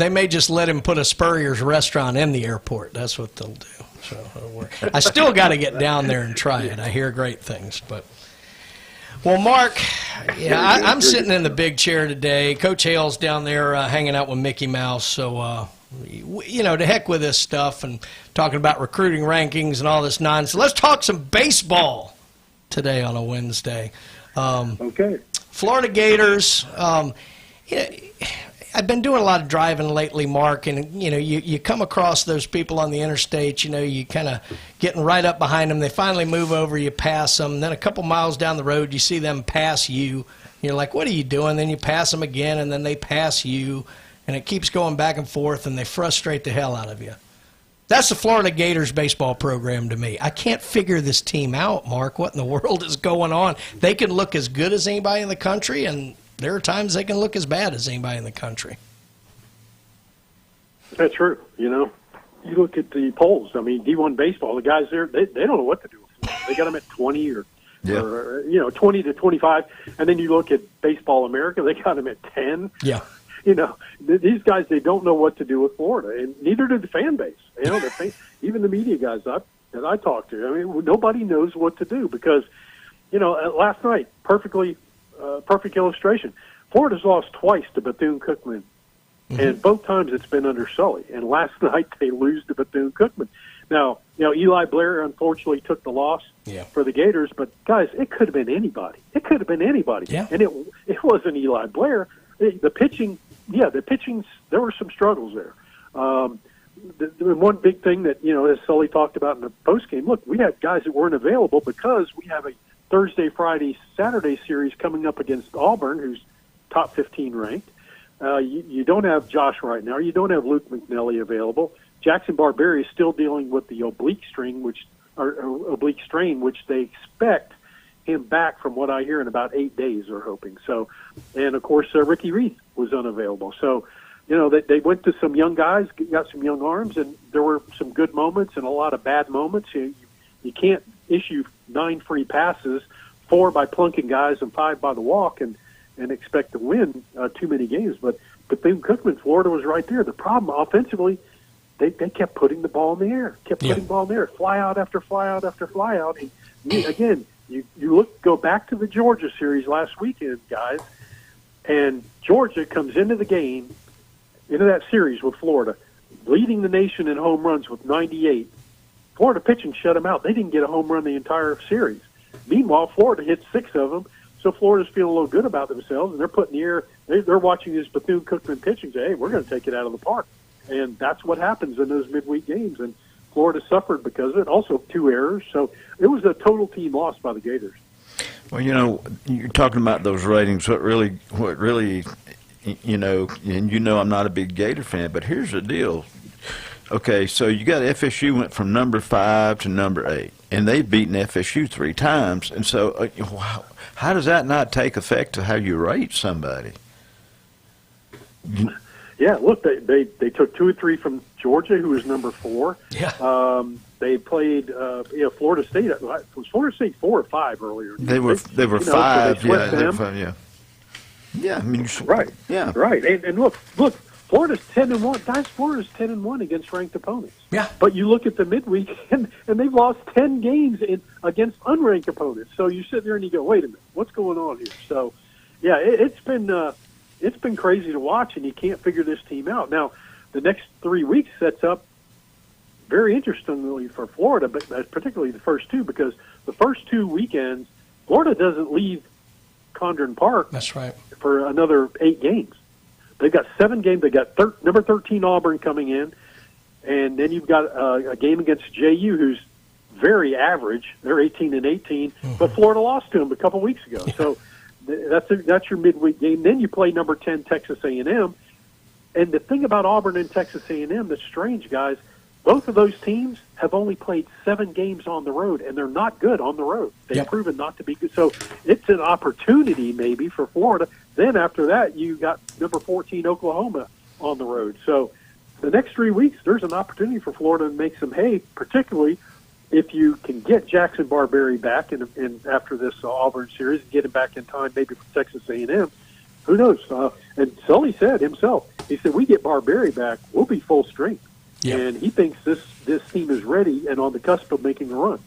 let him put a Spurrier's restaurant in the airport. That's what they'll do. So I still got to get down there and try it. I hear great things, but. Well, Mark, I'm sitting in the big chair today. Coach Hale's down there hanging out with Mickey Mouse. So, to heck with this stuff and talking about recruiting rankings and all this nonsense. Let's talk some baseball today on a Wednesday. Okay. Florida Gators. I've been doing a lot of driving lately, Mark, and you come across those people on the interstate. You kind of getting right up behind them. They finally move over, you pass them. Then a couple miles down the road, you see them pass you. You're like, what are you doing? Then you pass them again, and then they pass you, and it keeps going back and forth, and they frustrate the hell out of you. That's the Florida Gators baseball program to me. I can't figure this team out, Mark. What in the world is going on? They can look as good as anybody in the country, and there are times they can look as bad as anybody in the country. That's true. You look at the polls. I mean, D1 baseball, the guys there, they don't know what to do. They got them at 20 or 20 to 25. And then you look at Baseball America, they got them at 10. Yeah. These guys, they don't know what to do with Florida, and neither did the fan base. Even the media guys that I talked to, I mean, nobody knows what to do because, last night, perfect illustration. Florida's lost twice to Bethune-Cookman, and both times it's been under Sully. And last night they lose to Bethune-Cookman. Now, Eli Blair unfortunately took the loss for the Gators, but guys, it could have been anybody. Yeah. And it wasn't Eli Blair. The pitching, there were some struggles there. The one big thing that, as Sully talked about in the postgame, look, we had guys that weren't available because we have a Thursday, Friday, Saturday series coming up against Auburn, who's top 15 ranked. You don't have Josh right now. You don't have Luke McNelly available. Jackson Barberi is still dealing with the oblique strain, which they expect him back, from what I hear, in about 8 days. They're hoping. So, and of course, Ricky Reed was unavailable. So, they went to some young guys, got some young arms, and there were some good moments and a lot of bad moments. You can't issue 9 free passes, 4 by plunking guys and 5 by the walk, and expect to win too many games. But Bethune-Cookman, Florida was right there. The problem offensively, they kept putting the ball in the air, fly out after fly out after fly out. And again, you go back to the Georgia series last weekend, guys, and Georgia comes into that series with Florida, leading the nation in home runs with 98. Florida pitching shut them out. They didn't get a home run the entire series. Meanwhile, Florida hit 6 of them, so Florida's feeling a little good about themselves, and they're putting the air. They're watching this Bethune-Cookman pitching. Say, hey, we're going to take it out of the park, and that's what happens in those midweek games. And Florida suffered because of it. Also, 2 errors, so it was a total team loss by the Gators. Well, you're talking about those ratings. What really, and I'm not a big Gator fan, but here's the deal. Okay, so you got FSU went from number 5 to number 8, and they've beaten FSU 3 times. And so how does that not take effect to how you rate somebody? Yeah, look, they took 2 or 3 from Georgia, who was number 4. Yeah. They played Florida State. Was Florida State 4 or 5 earlier? They were 5. So they swept them. 5, yeah. Yeah, I mean, right. Yeah, right. And look, Florida's 10-1. Guys, Florida's 10-1 against ranked opponents. Yeah. But you look at the midweek, and they've lost 10 games against unranked opponents. So you sit there and you go, wait a minute, what's going on here? So, yeah, it's been crazy to watch, and you can't figure this team out. Now, the next 3 weeks sets up very interestingly for Florida, but particularly the first 2, because the first 2 weekends, Florida doesn't leave Condren Park. That's right. For another 8 games. They've got 7 games. They got number 13 Auburn coming in, and then you've got a game against JU, who's very average. They're 18-18, but Florida lost to them a couple weeks ago. Yeah. So that's your midweek game. Then you play number 10 Texas A&M, and the thing about Auburn and Texas A&M that's strange, guys, both of those teams have only played 7 games on the road, and they're not good on the road. They've proven not to be good. So it's an opportunity maybe for Florida. Then after that, you got number 14 Oklahoma on the road. So the next 3 weeks, there's an opportunity for Florida to make some hay, particularly if you can get Jackson Barberry back in after this Auburn series and get him back in time, maybe for Texas A&M, who knows? And Sully said himself, he said, we get Barberry back, we'll be full strength. Yeah. And he thinks this team is ready and on the cusp of making a run.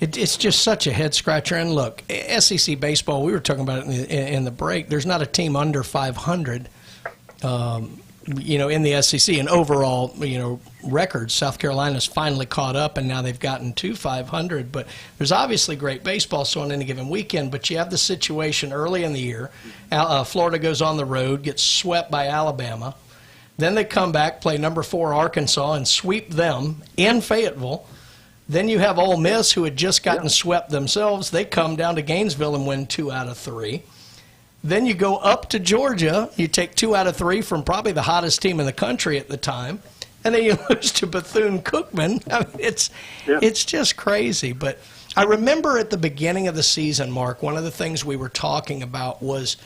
It's just such a head scratcher. And look, SEC baseball, we were talking about it in the break. There's not a team under 500, in the SEC. And overall, records, South Carolina's finally caught up, and now they've gotten to 500. But there's obviously great baseball so on any given weekend. But you have the situation early in the year. Florida goes on the road, gets swept by Alabama. Then they come back, play number 4 Arkansas, and sweep them in Fayetteville. Then you have Ole Miss, who had just gotten swept themselves. They come down to Gainesville and win 2 out of 3. Then you go up to Georgia. You take 2 out of 3 from probably the hottest team in the country at the time. And then you lose to Bethune-Cookman. I mean, it's just crazy. But I remember at the beginning of the season, Mark, one of the things we were talking about was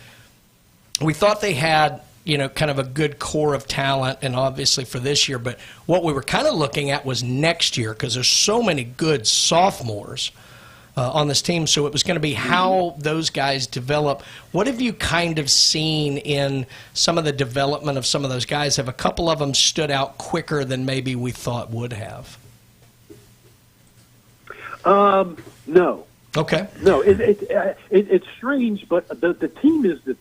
we thought they had – kind of a good core of talent, and obviously for this year. But what we were kind of looking at was next year, because there's so many good sophomores on this team. So it was going to be how those guys develop. What have you kind of seen in some of the development of some of those guys? Have a couple of them stood out quicker than maybe we thought would have? No. Okay. No, it's strange, but the team is the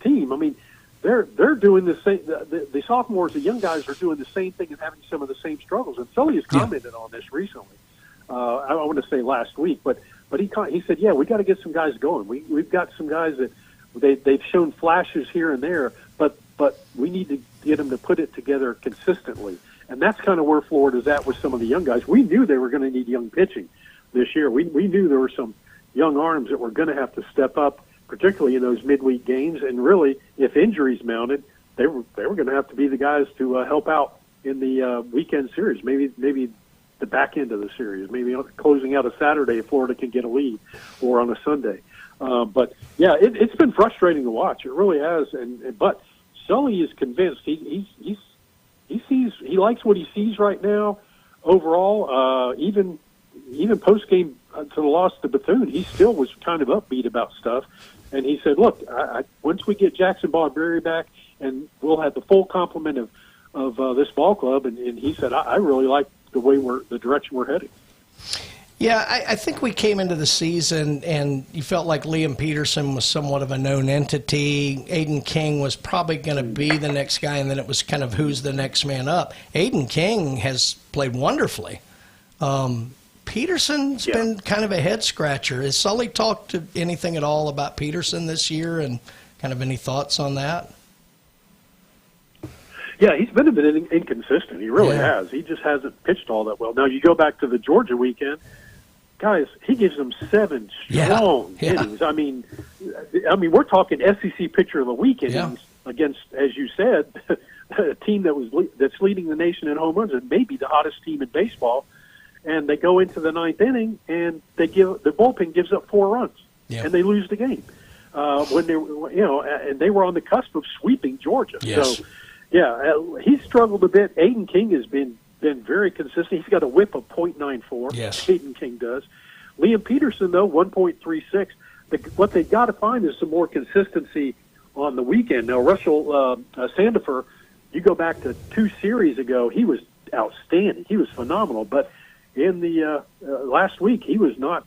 team. I mean, they're doing the same. The sophomores, the young guys, are doing the same thing and having some of the same struggles. And Sully has commented on this recently. I want to say last week, but he said, yeah, we got to get some guys going. We've got some guys that they've shown flashes here and there, but we need to get them to put it together consistently. And that's kind of where Florida's at with some of the young guys. We knew they were going to need young pitching this year. We knew there were some young arms that were going to have to step up, particularly in those midweek games. And really, if injuries mounted, they were going to have to be the guys to help out in the weekend series. Maybe the back end of the series, maybe closing out a Saturday if Florida can get a lead, or on a Sunday. But yeah, it's been frustrating to watch. It really has. But Sully is convinced. He likes what he sees right now. Overall, even post game to the loss to Bethune, he still was kind of upbeat about stuff. And he said, "Look, once we get Jackson Barberry back, and we'll have the full complement of this ball club." And he said, "I really like the direction we're heading." Yeah, I think we came into the season and you felt like Liam Peterson was somewhat of a known entity. Aiden King was probably going to be the next guy, and then it was kind of who's the next man up. Aiden King has played wonderfully. Peterson's been kind of a head scratcher. Has Sully talked to anything at all about Peterson this year, and kind of any thoughts on that? Yeah, he's been a bit inconsistent. He really has. He just hasn't pitched all that well. Now, you go back to the Georgia weekend, guys, he gives them 7 strong innings. I mean, we're talking SEC pitcher of the week innings against, as you said, a team that's leading the nation in home runs and maybe the hottest team in baseball. And they go into the 9th inning, and the bullpen gives up 4 runs, and they lose the game. When and they were on the cusp of sweeping Georgia. Yes. So, he's struggled a bit. Aiden King has been very consistent. He's got a whip of .94. Yes. Aiden King does. Liam Peterson, though, 1.36. What they got to find is some more consistency on the weekend. Now, Russell Sandifer, you go back to 2 series ago, he was outstanding. He was phenomenal, but in the last week, he was not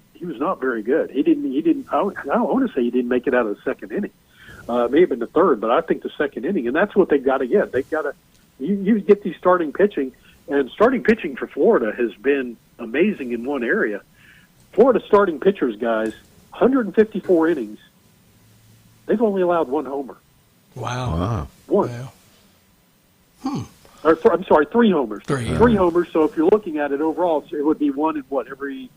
very good. He didn't. I want to say he didn't make it out of the second inning. It may have been the third, but I think the second inning, and that's what they got to get. They got to you get these starting pitching, and starting pitching for Florida has been amazing in one area. Florida starting pitchers, guys, 154 innings. They've only allowed 1 homer. Wow. 1. Wow. I'm sorry, 3 homers. 3 homers. So if you're looking at it overall, it would be 1 in every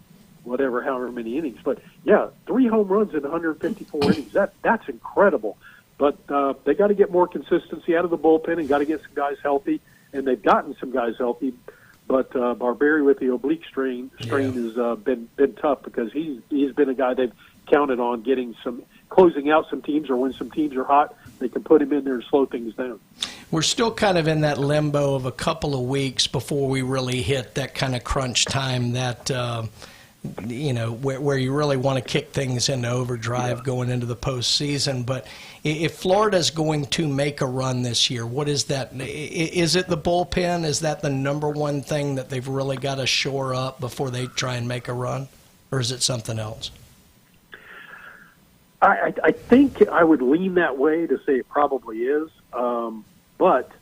however many innings. But yeah, 3 home runs in 154 innings. That's incredible. But they got to get more consistency out of the bullpen and got to get some guys healthy. And they've gotten some guys healthy. But Barberry with the oblique strain has been tough, because he's been a guy they've counted on closing out some teams, or when some teams are hot, they can put him in there and slow things down. we're still kind of in that limbo of a couple of weeks before we really hit that kind of crunch time that, where you really want to kick things into overdrive going into the postseason. But if Florida's going to make a run this year, what is that? Is it the bullpen? Is that the number one thing that they've really got to shore up before they try and make a run? Or is it something else? I think I would lean that way to say it probably is. But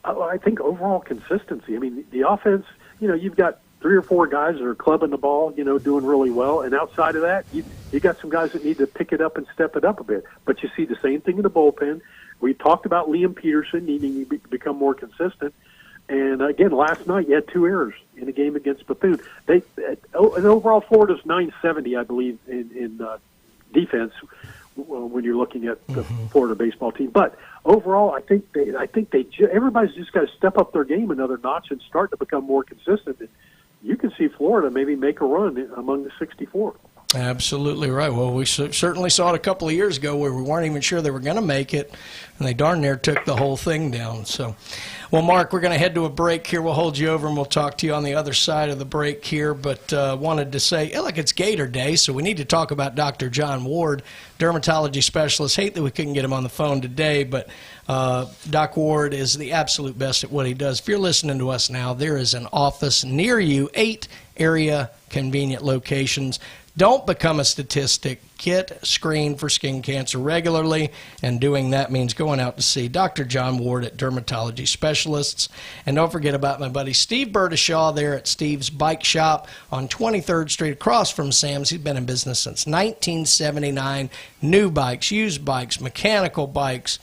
I think overall consistency. I mean, the offense, you've got 3 or 4 guys that are clubbing the ball, doing really well. And outside of that, you got some guys that need to pick it up and step it up a bit. But you see the same thing in the bullpen. We talked about Liam Peterson needing to become more consistent. And again, last night you had 2 errors in a game against Bethune. And overall, Florida's 970, I believe, in defense when you're looking at the Florida baseball team. But overall, I think everybody's just got to step up their game another notch and start to become more consistent. And you can see Florida maybe make a run among the 64. Absolutely right. Well, we certainly saw it a couple of years ago where we weren't even sure they were going to make it, and they darn near took the whole thing down. So, well, Mark, we're going to head to a break here. We'll hold you over, and we'll talk to you on the other side of the break here. But wanted to say, look, it's Gator Day, so we need to talk about Dr. John Ward, dermatology specialist. Hate that we couldn't get him on the phone today, but Doc Ward is the absolute best at what he does. If you're listening to us now, there is an office near you, 8 area convenient locations. Don't become a statistic. Get screened for skin cancer regularly, and doing that means going out to see Dr. John Ward at Dermatology Specialists. And don't forget about my buddy Steve Burdishaw there at Steve's Bike Shop on 23rd Street across from Sam's. He's been in business since 1979. New bikes, used bikes, mechanical bikes.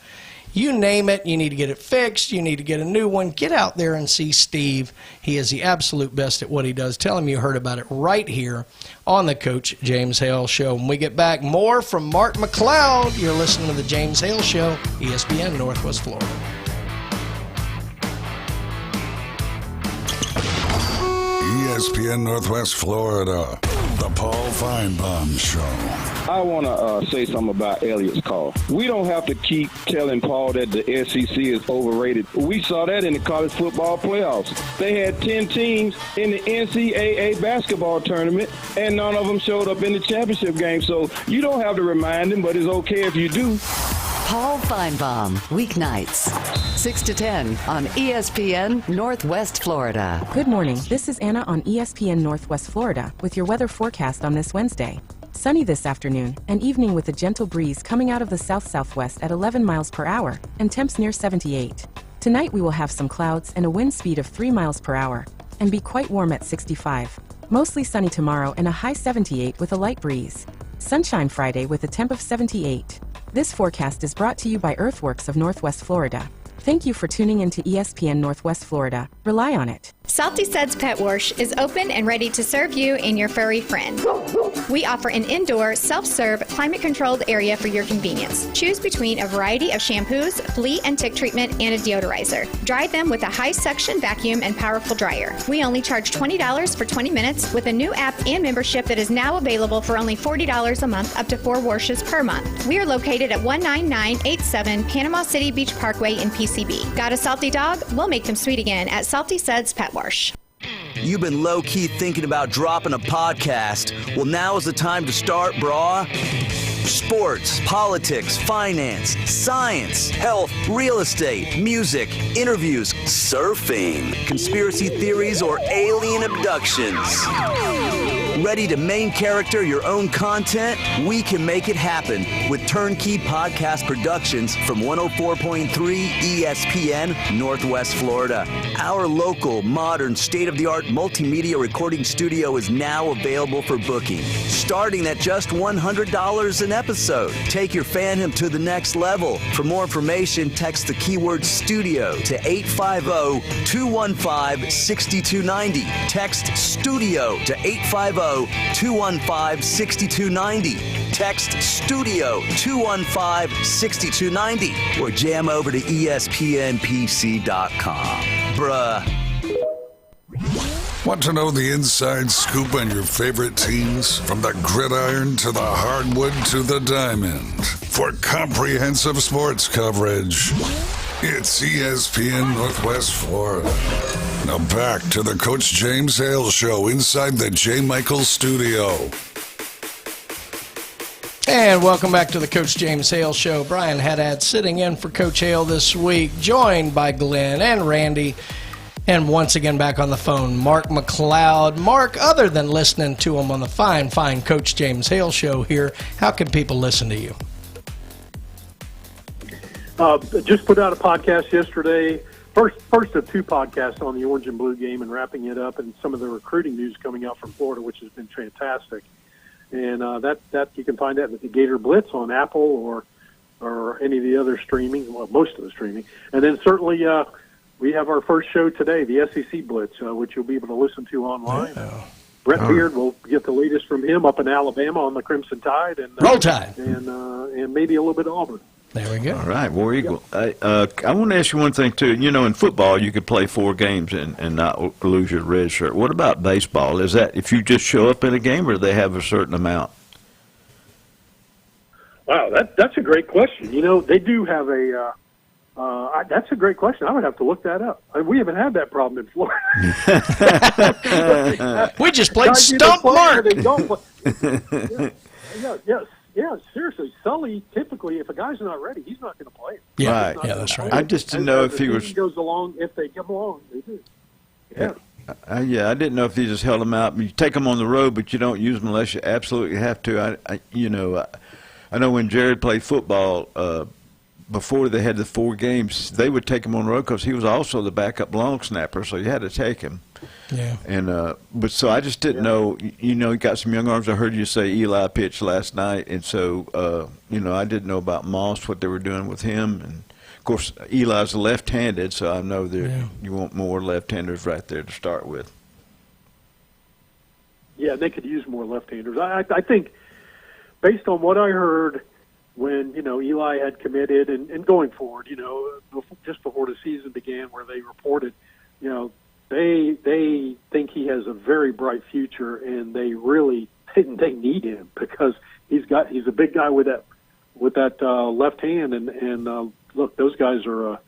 You name it, you need to get it fixed, you need to get a new one. Get out there and see Steve. He is the absolute best at what he does. Tell him you heard about it right here on the Coach James Hale Show. When we get back, more from Mark McLeod. You're listening to the James Hale Show, ESPN Northwest Florida. ESPN Northwest Florida, the Paul Feinbaum Show. I want to say something about Elliott's call. We don't have to keep telling Paul that the SEC is overrated. We saw that in the college football playoffs. They had 10 teams in the NCAA basketball tournament, and none of them showed up in the championship game. So you don't have to remind them, but it's okay if you do. Paul Feinbaum, weeknights, 6 to 10 on ESPN Northwest Florida. Good morning. This is Anna on ESPN Northwest Florida with your weather forecast on this Wednesday. Sunny this afternoon, and evening with a gentle breeze coming out of the south-southwest at 11 miles per hour and temps near 78. Tonight we will have some clouds and a wind speed of 3 miles per hour and be quite warm at 65. Mostly sunny tomorrow and a high 78 with a light breeze. Sunshine Friday with a temp of 78. This forecast is brought to you by Earthworks of Northwest Florida. Thank you for tuning into ESPN Northwest Florida. Rely on it. Salty Suds Pet Wash is open and ready to serve you and your furry friend. We offer an indoor, self-serve, climate-controlled area for your convenience. Choose between a variety of shampoos, flea and tick treatment, and a deodorizer. Dry them with a high-suction vacuum and powerful dryer. We only charge $20 for 20 minutes with a new app and membership that is now available for only $40 a month, up to 4 washes per month. We are located at 19987 Panama City Beach Parkway in PCB. Got a salty dog? We'll make them sweet again at Salty Suds Pet Wash. You've been low-key thinking about dropping a podcast. Well, now is the time to start, brah. Sports, politics, finance, science, health, real estate, music, interviews, surfing, conspiracy theories, or alien abductions. Ready to main character your own content? We can make it happen with Turnkey Podcast Productions from 104.3 ESPN Northwest Florida. Our local, modern, state-of-the-art multimedia recording studio is now available for booking, starting at just $100 an episode. Take your fandom to the next level. For more information, text the keyword studio to 850-215-6290. Text studio to 850-215-6290. Text studio 215-6290 or jam over to ESPNPC.com. Bruh. Want to know the inside scoop on your favorite teams? From the gridiron to the hardwood to the diamond. For comprehensive sports coverage, It's ESPN Northwest Florida. Now back to the Coach James Hale Show inside the J. Michaels studio. And welcome back to the Coach James Hale Show. Brian Haddad sitting in for Coach Hale this week, joined by Glenn and Randy. And once again back on the phone, Mark McLeod. Mark, other than listening to him on the fine Coach James Hale Show here, how can people listen to you? Just put out a podcast yesterday. First of two podcasts on the Orange and Blue game and wrapping it up, and some of the recruiting news coming out from Florida, which has been fantastic. And that you can find that at the Gator Blitz on Apple or any of the other streaming, well, most of the streaming. And then certainly we have our first show today, the SEC Blitz, which you'll be able to listen to online. Brett Beard, will get the latest from him up in Alabama on the Crimson Tide and Roll Tide, and maybe a little bit of Auburn. There we go. All right, War Eagle. I want to ask you one thing, too. You know, in football, you could play 4 games and not lose your red shirt. What about baseball? Is that if you just show up in a game, or do they have a certain amount? Wow, that's a great question. You know, they do have a that's a great question. I would have to look that up. We haven't had that problem in Florida. We just played Stump Mark. Yeah, seriously. Sully, typically, if a guy's not ready, he's not going to play. Yeah, right. That's right. I just didn't know if he was. Goes along, if they come along, they do. Yeah. I didn't know if you just held them out. You take them on the road, but you don't use them unless you absolutely have to. I know when Jared played football, before they had the 4 games, they would take him on the road because he was also the backup long snapper, so you had to take him. Yeah. And but so I just didn't know. You know, he got some young arms. I heard you say Eli pitched last night, and so I didn't know about Moss, what they were doing with him, and of course Eli's left-handed, so I know that you want more left-handers right there to start with. Yeah, they could use more left-handers. I think, based on what I heard when Eli had committed and going forward, just before the season began, where they reported, they think he has a very bright future, and they need him because he's a big guy with that left hand, and look, those guys are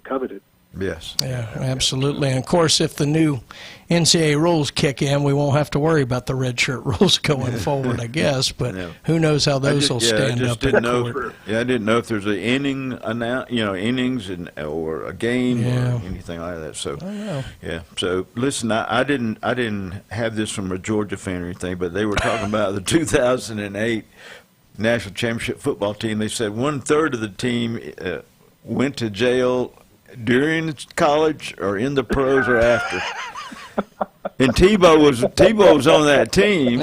coveted. Yes. Yeah, absolutely. And of course, if the new NCAA rules kick in, we won't have to worry about the redshirt rules going forward, I guess. But who knows how those will stand up in court. I didn't know if there's an innings or a game or anything like that. So, yeah. So, listen, I didn't have this from a Georgia fan or anything, but they were talking about the 2008 national championship football team. They said 1/3 of the team went to jail during college or in the pros or after. And Tebow was on that team,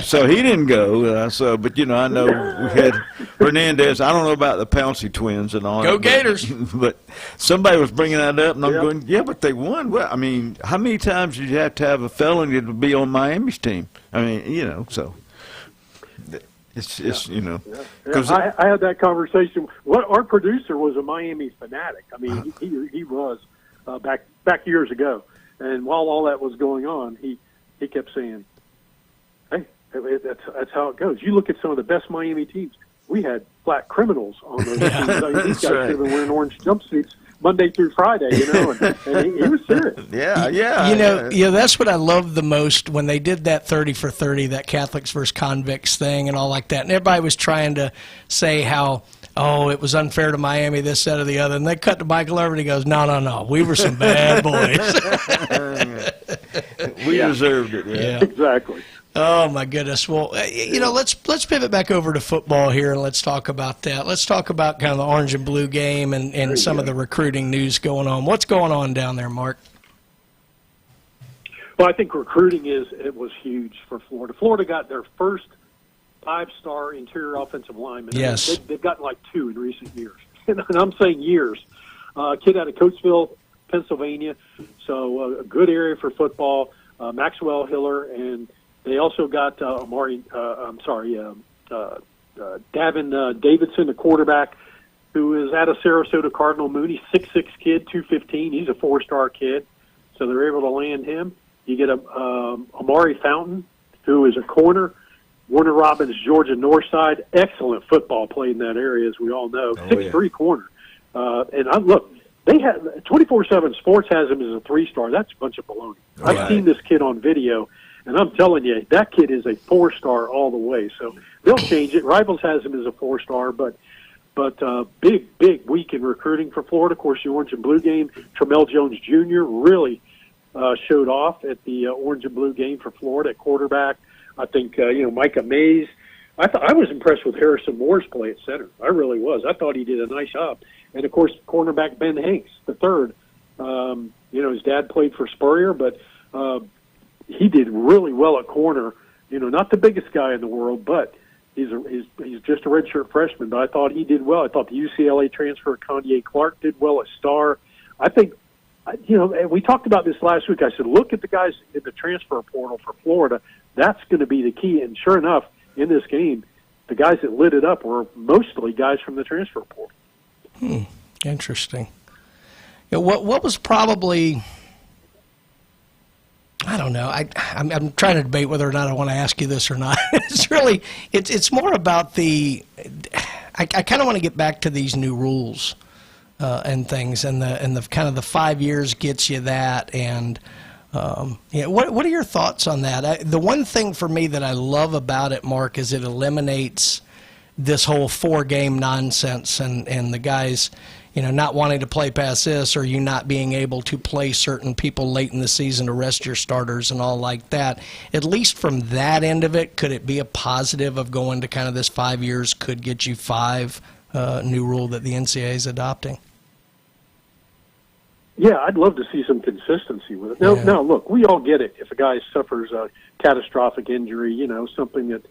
so he didn't go. But I know we had Hernandez. I don't know about the Pouncey twins and all. Go Gators! But somebody was bringing that up, and I'm going, yeah, but they won. Well, I mean, how many times did you have to have a felony to be on Miami's team? I mean, so. It's because I had that conversation. Our producer was a Miami fanatic. I mean, he was back years ago, and while all that was going on, he kept saying, "Hey, that's how it goes." You look at some of the best Miami teams. We had black criminals on those teams. I mean, these guys should have been wearing orange jumpsuits Monday through Friday, and he was serious. Yeah. That's what I loved the most when they did that 30 for 30, that Catholics versus convicts thing and all like that. And everybody was trying to say how, it was unfair to Miami, this, that, or the other. And they cut to Michael over and he goes, no, we were some bad boys. We deserved it. Yeah. Exactly. Oh, my goodness. Well, let's pivot back over to football here, and let's talk about that. Let's talk about kind of the orange and blue game and some of the recruiting news going on. What's going on down there, Mark? Well, I think recruiting was huge for Florida. Florida got their first 5-star interior offensive lineman. Yes. They've gotten like 2 in recent years. And I'm saying years. Kid out of Coatesville, Pennsylvania, so a good area for football. Maxwell Hiller, and they also got Davin Davidson, the quarterback, who is out of Sarasota Cardinal Mooney, 6'6" kid, 215. He's a 4-star kid, so they're able to land him. You get Amari Fountain, who is a corner. Warner Robins, Georgia Northside, excellent football played in that area, as we all know. 6'3" corner. Look, they have 24/7 Sports has him as a 3-star. That's a bunch of baloney. Right. I've seen this kid on video, and I'm telling you, that kid is a 4-star all the way. So they'll change it. Rivals has him as a 4-star, but big week in recruiting for Florida. Of course, the Orange and Blue game. Tramel Jones Jr. really showed off at the Orange and Blue game for Florida at quarterback. I think Micah Mays. I was impressed with Harrison Moore's play at center. I really was. I thought he did a nice job. And of course, cornerback Ben Hanks, the third. His dad played for Spurrier, but he did really well at corner. Not the biggest guy in the world, but he's just a redshirt freshman. But I thought he did well. I thought the UCLA transfer Kanye Clark did well at star. I think, we talked about this last week. I said, look at the guys in the transfer portal for Florida. That's going to be the key. And sure enough, in this game, the guys that lit it up were mostly guys from the transfer portal. Interesting. What was probably, I don't know. I'm trying to debate whether or not I want to ask you this or not. It's more about I kind of want to get back to these new rules and things, and the kind of the 5 years gets you that, and what are your thoughts on that? The one thing for me that I love about it, Mark, is it eliminates this whole 4-game nonsense and the guys, not wanting to play past this, or you not being able to play certain people late in the season to rest your starters and all like that. At least from that end of it, could it be a positive of going to kind of this 5 years could get you 5 new rule that the NCAA is adopting? Yeah, I'd love to see some consistency with it. Now, look, we all get it. If a guy suffers a catastrophic injury, something that,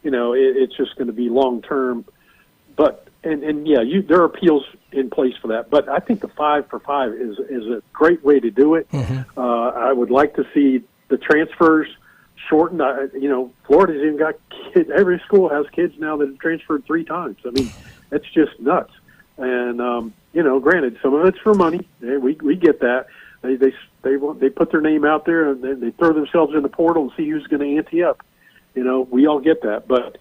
it's just going to be long term. But there are appeals in place for that. But I think the 5 for 5 is a great way to do it. Mm-hmm. I would like to see the transfers shortened. Florida's even got kids. Every school has kids now that have transferred 3 times. I mean, it's just nuts. And granted, some of it's for money. We get that. They put their name out there and they throw themselves in the portal and see who's going to ante up. We all get that, but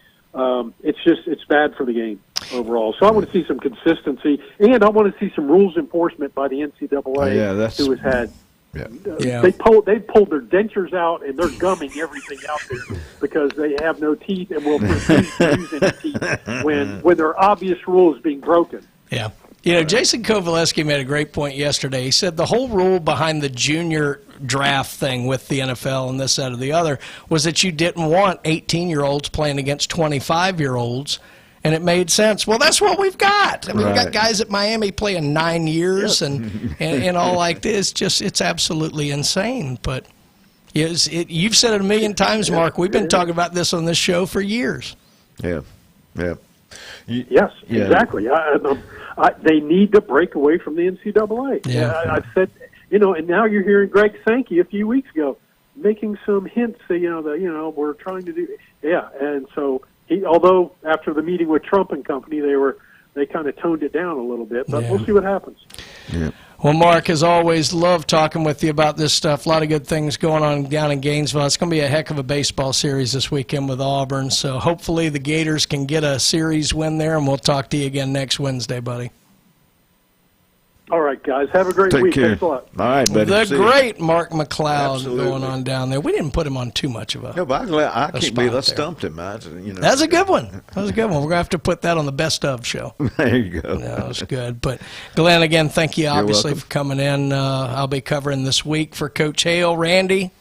it's bad for the game overall. So I want to see some consistency, and I want to see some rules enforcement by the NCAA, who has had. They pulled their dentures out and they're gumming everything out there because they have no teeth and will refuse to use any teeth when there are obvious rules being broken. Yeah. Jason Kovaleski made a great point yesterday. He said the whole rule behind the junior draft thing with the NFL and this, that, or the other was that you didn't want 18-year-olds playing against 25-year-olds, and it made sense. Well, that's what we've got. I mean, We've got guys at Miami playing 9 years and all like this. It's absolutely insane. But you've said it a million times, Mark. We've been talking about this on this show for years. Yeah. Yes, exactly. They need to break away from the NCAA. I said, and now you're hearing Greg Sankey a few weeks ago making some hints that, we're trying to do. Yeah, and so although after the meeting with Trump and company, they kind of toned it down a little bit, but we'll see what happens. Yeah. Well, Mark, as always, love talking with you about this stuff. A lot of good things going on down in Gainesville. It's going to be a heck of a baseball series this weekend with Auburn, so hopefully the Gators can get a series win there, and we'll talk to you again next Wednesday, buddy. All right, guys. Have a great week. Care. Thanks a lot. All right, buddy. The great Mark McLeod going on down there. We didn't put him on too much of a No, but I can't believe I stumped him. That's a good one. That was a good one. We're going to have to put that on the best of show. There you go. That was good. But, Glenn, again, thank you, obviously, for coming in. I'll be covering this week for Coach Hale. Randy?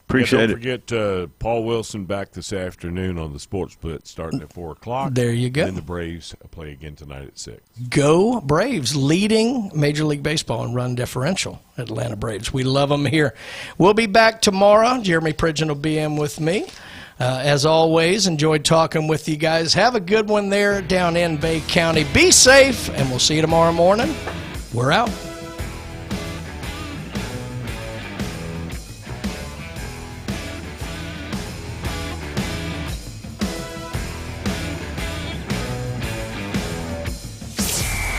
Appreciate it. Don't forget Paul Wilson back this afternoon on the Sports Blitz starting at 4 o'clock. There you go. And then the Braves play again tonight at 6. Go Braves, leading Major League Baseball in run differential, Atlanta Braves. We love them here. We'll be back tomorrow. Jeremy Pridgeon will be in with me. As always, enjoyed talking with you guys. Have a good one there down in Bay County. Be safe, and we'll see you tomorrow morning. We're out.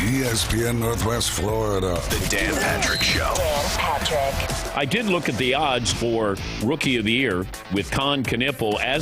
ESPN Northwest Florida. The Dan Patrick Show. Dan Patrick. I did look at the odds for Rookie of the Year with Con Knippel as